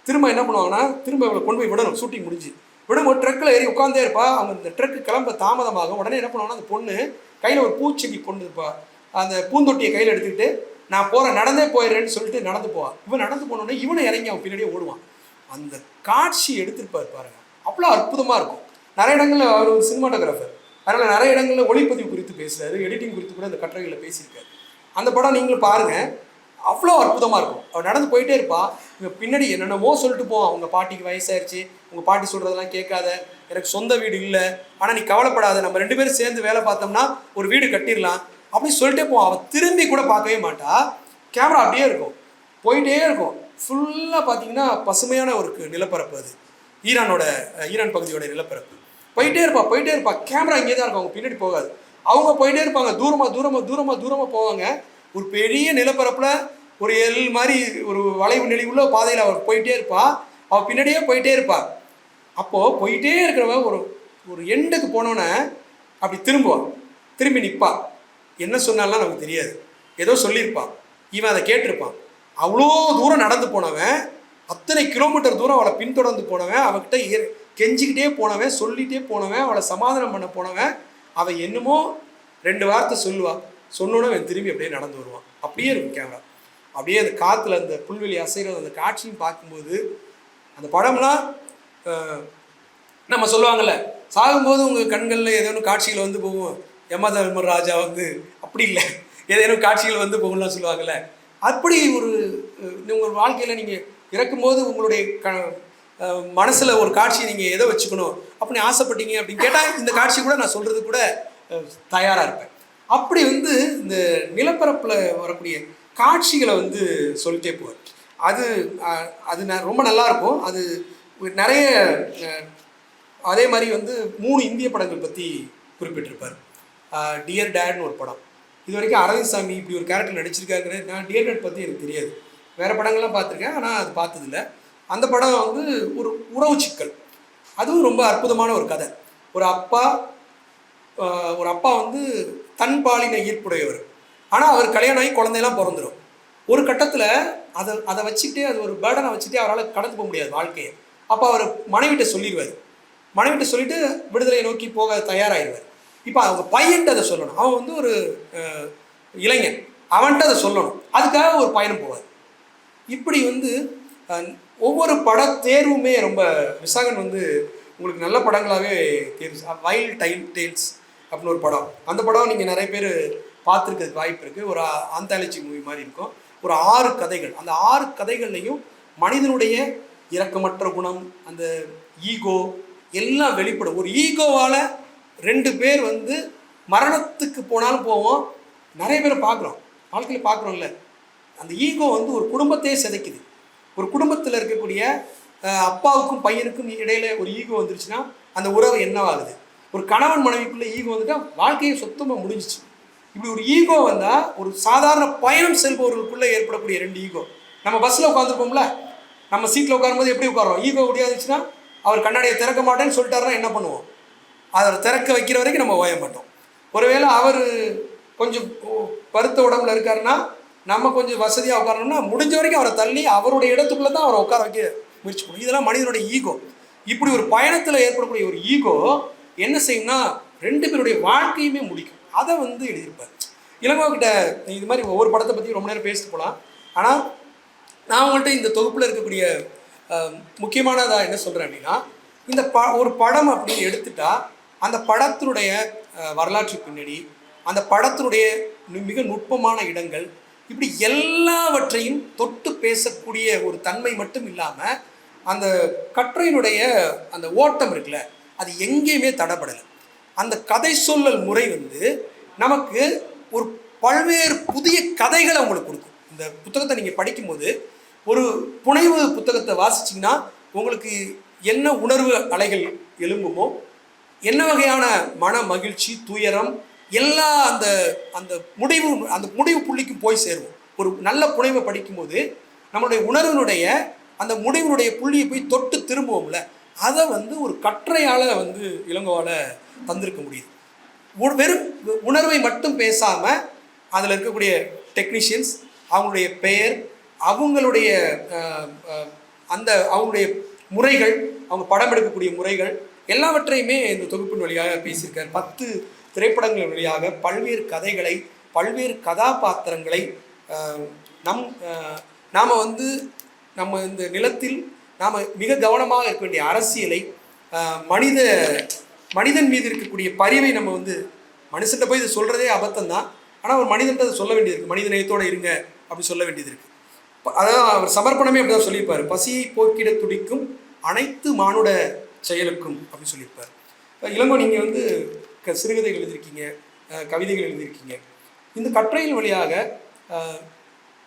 திரும்ப என்ன பண்ணுவாங்கன்னா, திரும்ப இவளை கொண்டு போய் விடணும். ஷூட்டிங் முடிஞ்சு விடும்போது ட்ரக்கில் ஏறி உட்காந்தே இருப்பா. அவங்க இந்த ட்ரக்கு கிளம்ப தாமதமாகும். உடனே என்ன பண்ணுவாங்கன்னா, அந்த பொண்ணு கையில் ஒரு பூச்செடி கொண்டு இருப்பா. அந்த பூந்தொட்டியை கையில் எடுத்துக்கிட்டு நான் நடந்தே போயிடுறேன்னு சொல்லிட்டு நடந்து போவான். இவன் நடந்து போனோடனே இவனை இறங்கி அவன் பின்னாடியே ஓடுவான். அந்த காட்சி எடுத்துருப்பார் பாருங்க, அவ்வளோ அற்புதமாக இருக்கும். நிறைய இடங்களில் அவர் ஒரு சினிமாட்டோகிராஃபர், அதனால் நிறைய இடங்களில் ஒளிப்பதிவு குறித்து பேசுகிறாரு, எடிட்டிங் குறித்து கூட அந்த கட்டுரைகளில் பேசியிருக்காரு. அந்த படம் நீங்களும் பாருங்கள், அவ்வளோ அற்புதமாக இருக்கும். அவன் நடந்து போயிட்டே இருப்பான். இவன் பின்னாடி என்னென்னமோ சொல்லிட்டு போவான். உங்கள் பாட்டிக்கு வயசாயிருச்சு, உங்கள் பாட்டி சொல்கிறதெல்லாம் கேட்காத, எனக்கு சொந்த வீடு இல்லை, ஆனால் நீ கவலைப்படாத, நம்ம 2 பேரும் சேர்ந்து வேலை பார்த்தோம்னா ஒரு வீடு கட்டிடலாம் அப்படின்னு சொல்லிட்டே போவான். அவன் திரும்பி கூட பார்க்கவே மாட்டா. கேமரா அப்படியே இருக்கும், போயிட்டே இருக்கும். ஃபுல்லாக பார்த்தீங்கன்னா பசுமையான ஒரு நிலப்பரப்பு. அது ஈரான் பகுதியோட நிலப்பரப்பு. போயிட்டே இருப்பா. கேமரா இங்கே தான் இருக்கும், அவங்க பின்னாடி போகாது. அவங்க போயிட்டே இருப்பாங்க, தூரமாக போவாங்க. ஒரு பெரிய நிலப்பரப்பில் ஒரு எல் மாதிரி ஒரு வளைவு நெளிவுள்ள பாதையில் அவர் போயிட்டே இருப்பா. அவள் பின்னாடியே போயிட்டே இருப்பா. அப்போது போயிட்டே இருக்கிறவன் ஒரு எண்டுக்கு போனோன்னே அப்படி திரும்பி நிற்பா. என்ன சொன்னாலாம் நமக்கு தெரியாது, ஏதோ சொல்லியிருப்பான், இவன் அதை கேட்டிருப்பான். அவ்வளோ தூரம் நடந்து போனவன், அத்தனை கிலோமீட்டர் தூரம் அவளை பின்தொடர்ந்து போனவன், அவகிட்ட கெஞ்சிக்கிட்டே போனவன், சொல்லிகிட்டே போனவன், அவளை சமாதானம் பண்ண போனவன், அவன் என்னமோ 2 வார்த்தை சொல்லுவாள். சொன்னோன்னே அவன் திரும்பி அப்படியே நடந்து வருவான். அப்படியே இருக்கும் கேமரா. அப்படியே அந்த காற்றுல அந்த புல்வெளி அசைகிறது, அந்த காட்சியும் பார்க்கும்போது அந்த படம்லாம் நம்ம சொல்லுவாங்கள்ல, சாகும்போது உங்கள் கண்களில் ஏதேனும் காட்சிகள் வந்து போகும், யமதர்மர் ராஜா வந்து அப்படி இல்லை, ஏதேனும் காட்சிகள் வந்து போகும்லாம் சொல்லுவாங்கள்ல. அப்படி உங்கள் வாழ்க்கையில் நீங்கள் இறக்கும்போது உங்களுடைய மனசில் ஒரு காட்சியை நீங்கள் எதை வச்சுக்கணும் அப்படின்னு ஆசைப்பட்டீங்க அப்படின்னு கேட்டால், இந்த காட்சி கூட நான் சொல்கிறது கூட தயாராக இருப்பேன். அப்படி வந்து இந்த நிலப்பரப்பில் வரக்கூடிய காட்சிகளை வந்து சொல்லிட்டே போவார். அது ரொம்ப நல்லாயிருக்கும். அது நிறைய அதே மாதிரி வந்து 3 இந்திய படங்கள் பற்றி குறிப்பிட்டிருப்பார். டியர் டேட்னு ஒரு படம், இது வரைக்கும் அரவிந்த் சாமி இப்படி ஒரு கேரக்டர் நடிச்சிருக்காரு. நான் டியர் டேட் பற்றி எனக்கு தெரியாது, வேறு படங்கள்லாம் பார்த்துருக்கேன், ஆனால் அது பார்த்ததில்லை. அந்த படம் வந்து ஒரு உறவு சிக்கல், அதுவும் ரொம்ப அற்புதமான ஒரு கதை. ஒரு அப்பா வந்து தன் பாலின ஈர்ப்புடையவர், ஆனால் அவர் கல்யாணம் ஆகி குழந்தையெல்லாம் பிறந்துடும். ஒரு கட்டத்தில் அதை வச்சுக்கிட்டே, அது ஒரு பேர்டனை வச்சுக்கிட்டே அவரால் கடந்து போக முடியாது வாழ்க்கையை. அப்போ அவர் மனைவிட்ட சொல்லிடுவார். மனைவிட்ட சொல்லிவிட்டு விடுதலையை நோக்கி போக தயாராகிடுவார். இப்போ அவங்க பையன்ட்டு அதை சொல்லணும். அவன் வந்து ஒரு இளைஞன், அவன்கிட்ட அதை சொல்லணும். அதுக்காக ஒரு பயணம் போவார். இப்படி வந்து ஒவ்வொரு பட தேர்வுமே ரொம்ப, விசாகன் வந்து உங்களுக்கு நல்ல படங்களாகவே தேர்வு. வைல்ட் டெய்ல்ஸ் அப்படின்னு ஒரு படம், அந்த படம் நீங்கள் நிறைய பேர் பார்த்துருக்கிறதுக்கு வாய்ப்பு இருக்குது. ஒரு ஆந்தாலஜி மூவி மாதிரி இருக்கும். ஒரு 6 கதைகள், அந்த 6 கதைகள்லையும் மனிதனுடைய இரக்கமற்ற குணம், அந்த ஈகோ எல்லாம் வெளிப்படும். ஒரு ஈகோவால் 2 பேர் வந்து மரணத்துக்கு போனாலும் போவோம். நிறைய பேரை பார்க்குறோம், வாழ்க்கையில் பார்க்குறோம்ல. அந்த ஈகோ வந்து ஒரு குடும்பத்தையே சிதைக்குது. ஒரு குடும்பத்தில் இருக்கக்கூடிய அப்பாவுக்கும் பையனுக்கும் இடையில ஒரு ஈகோ வந்துருச்சுன்னா அந்த உறவு என்னவாகுது? ஒரு கணவன் மனைவிக்குள்ளே ஈகோ வந்துட்டால் வாழ்க்கையை சுத்தமாக முடிஞ்சிச்சு. இப்படி ஒரு ஈகோ வந்தால், ஒரு சாதாரண பயணம் செல்பவர்களுக்குள்ளே ஏற்படக்கூடிய 2 ஈகோ. நம்ம பஸ்ஸில் உட்காந்துருப்போம்ல, நம்ம சீட்டில் உட்காரும்போது எப்படி உட்காரோம்? ஈகோ முடியாதுச்சுன்னா, அவர் கண்ணாடியை திறக்க மாட்டேன்னு சொல்லிட்டாருன்னா என்ன பண்ணுவோம்? அதை திறக்க வைக்கிற வரைக்கும் நம்ம ஓய மாட்டோம். ஒருவேளை அவர் கொஞ்சம் பருத்த உடம்புல இருக்காருன்னா, நம்ம கொஞ்சம் வசதியாக உட்காரணும்னா முடிஞ்ச வரைக்கும் அவரை தள்ளி அவருடைய இடத்துக்குள்ளே தான் அவரை உட்கார வைக்க முயற்சி பண்ணும். இதெல்லாம் மனிதனுடைய ஈகோ. இப்படி ஒரு பயணத்தில் ஏற்படக்கூடிய ஒரு ஈகோ என்ன செய்யும்னா 2 பேருடைய வாழ்க்கையுமே முடிக்கும். அதை வந்து எழுதியிருப்பார். இளங்கோக்கிட்ட இது மாதிரி ஒவ்வொரு படத்தை பற்றி ரொம்ப நேரம் பேசிட்டு போகலாம். ஆனால் நான் உங்கள்கிட்ட இந்த தொகுப்பில் இருக்கக்கூடிய முக்கியமானதாக என்ன சொல்கிறேன் அப்படின்னா, இந்த ஒரு படம் அப்படின்னு எடுத்துட்டா அந்த படத்தினுடைய வரலாற்று பின்னணி, அந்த படத்தினுடைய மிக நுட்பமான இடங்கள், இப்படி எல்லாவற்றையும் தொட்டு பேசக்கூடிய ஒரு தன்மை மட்டும் இல்லாமல், அந்த கட்டுரையினுடைய அந்த ஓட்டம் இருக்குல்ல, அது எங்கேயுமே தடைப்படலை. அந்த கதை சொல்லல் முறை வந்து நமக்கு ஒரு பல்வேறு புதிய கதைகளை உங்களுக்கு கொடுக்கும். இந்த புத்தகத்தை நீங்கள் படிக்கும்போது, ஒரு புனைவு புத்தகத்தை வாசிச்சிங்கன்னா உங்களுக்கு என்ன உணர்வு அலைகள் எழும்புமோ, என்ன வகையான மன மகிழ்ச்சி, துயரம் எல்லா அந்த அந்த முடிவு புள்ளிக்கும் போய் சேருவோம். ஒரு நல்ல புனைவை படிக்கும்போது நம்மளுடைய உணர்வினுடைய அந்த முடிவினுடைய புள்ளியை போய் தொட்டு திரும்புவோம்ல, அதை வந்து ஒரு கட்டுரையால் வந்து இளங்கோவால் தந்திருக்க முடியுது. வெறும் உணர்வை மட்டும் பேசாமல் அதில் இருக்கக்கூடிய டெக்னீஷியன்ஸ், அவங்களுடைய பெயர், அவங்களுடைய அவங்களுடைய முறைகள், அவங்க படம் எடுக்கக்கூடிய முறைகள் எல்லாவற்றையுமே இந்த தொகுப்பின் வழியாக பேசியிருக்கார். 10 திரைப்படங்கள் வழியாக பல்வேறு கதைகளை, பல்வேறு கதாபாத்திரங்களை நாம் வந்து நம்ம இந்த நிலத்தில் நாம் மிக கவனமாக இருக்க வேண்டிய அரசியலை, மனிதன் மீது இருக்கக்கூடிய பரிவை நம்ம வந்து மனுஷன்ட்ட போய் இதை சொல்கிறதே அபத்தம்தான். ஆனால் ஒரு மனிதன்ட்ட அதை சொல்ல வேண்டியது இருக்குது. மனித நேயத்தோடு இருங்க அப்படின்னு சொல்ல வேண்டியது இருக்குது. அதான் அவர் சமர்ப்பணமே அப்படி தான் சொல்லியிருப்பார். பசியை போக்கிட துடிக்கும் அனைத்து மானுட செயலுக்கும் அப்படின்னு சொல்லியிருப்பார். இளங்கோ, நீங்கள் வந்து சிறுகதைகள் எழுதியிருக்கீங்க, கவிதைகள் எழுதியிருக்கீங்க. இந்த கட்டுரையின் வழியாக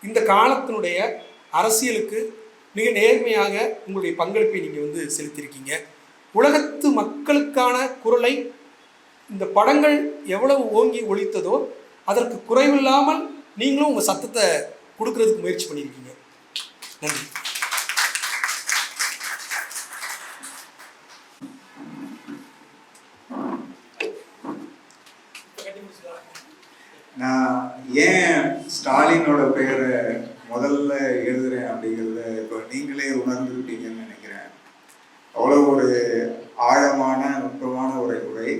இந்த காலத்தினுடைய அரசியலுக்கு மிக நேர்மையாக உங்களுடைய பங்களிப்பை நீங்கள் வந்து செலுத்தியிருக்கீங்க. உலகத்து மக்களுக்கான குரலை இந்த படங்கள் எவ்வளவு ஓங்கி ஒலித்ததோ அதற்கு குறைவில்லாமல் நீங்களும் உங்கள் சத்தத்தை கொடுக்கறதுக்கு முயற்சி பண்ணியிருக்கீங்க. நன்றி. நான் ஏன் ஸ்டாலினோட பெயரை முதல்ல எழுதுறேன் அப்படிங்கிறத இப்போ நீங்களே உணர்ந்துக்கிட்டீங்கன்னு நினைக்கிறேன். அவ்வளோ ஒரு ஆழமான நுட்பமான ஒரு உரை.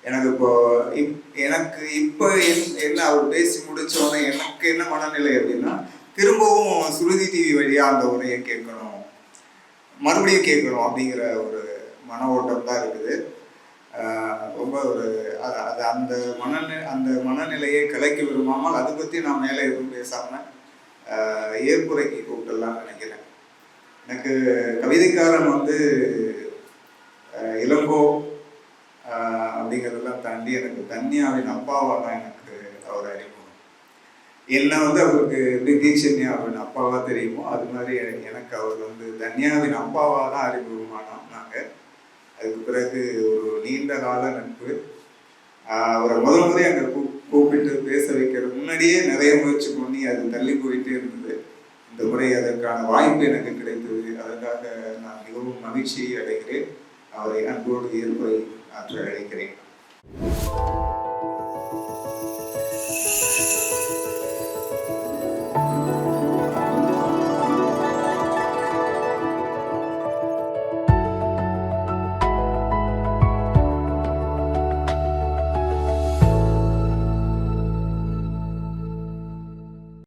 எனக்கு எனக்கு இப்போ என்ன அவர் பேசி முடிச்சோன்னே எனக்கு என்ன மனநிலை அப்படின்னா, திரும்பவும் சுருதி டிவி வழியாக அந்த உரையை கேட்கணும், மறுபடியும் கேட்கணும் அப்படிங்கிற ஒரு மன ஓட்டம் தான் இருக்குது. ரொம்ப ஒரு அது அந்த மனநிலையை கலைக்க விரும்பாமல் அதை பற்றி நான் மேலே எதுவும் பேசாமல் ஏற்புரைக்கு கூப்பிடலாம்னு நினைக்கிறேன். எனக்கு கவிதைக்காரன் இளங்கோ அப்படிங்கிறதெல்லாம் தாண்டி எனக்கு தன்யாவின் அப்பாவாக தான் எனக்கு அவர் அறிமுகம். என்னை அவருக்கு எப்படி தீட்சண்யாவின் அப்பாவாக தெரியுமோ அது மாதிரி எனக்கு அவர் தன்யாவின் அப்பாவாக தான் அறிமுகமானோம் நாங்கள். அதுக்கு பிறகு ஒரு நீண்ட கால நட்பு. அவரை முறை அங்கே கூப்பிட்டு பேச வைக்கிறது முன்னாடியே நிறைய முயற்சி பண்ணி அது தள்ளி போயிட்டே இருந்தது. இந்த முறை அதற்கான வாய்ப்பு எனக்கு கிடைத்தது. அதற்காக நான் மிகவும் மகிழ்ச்சியை அடைகிறேன். அவரை அன்போடு ஏற்பை ஆற்ற அழைக்கிறேன்.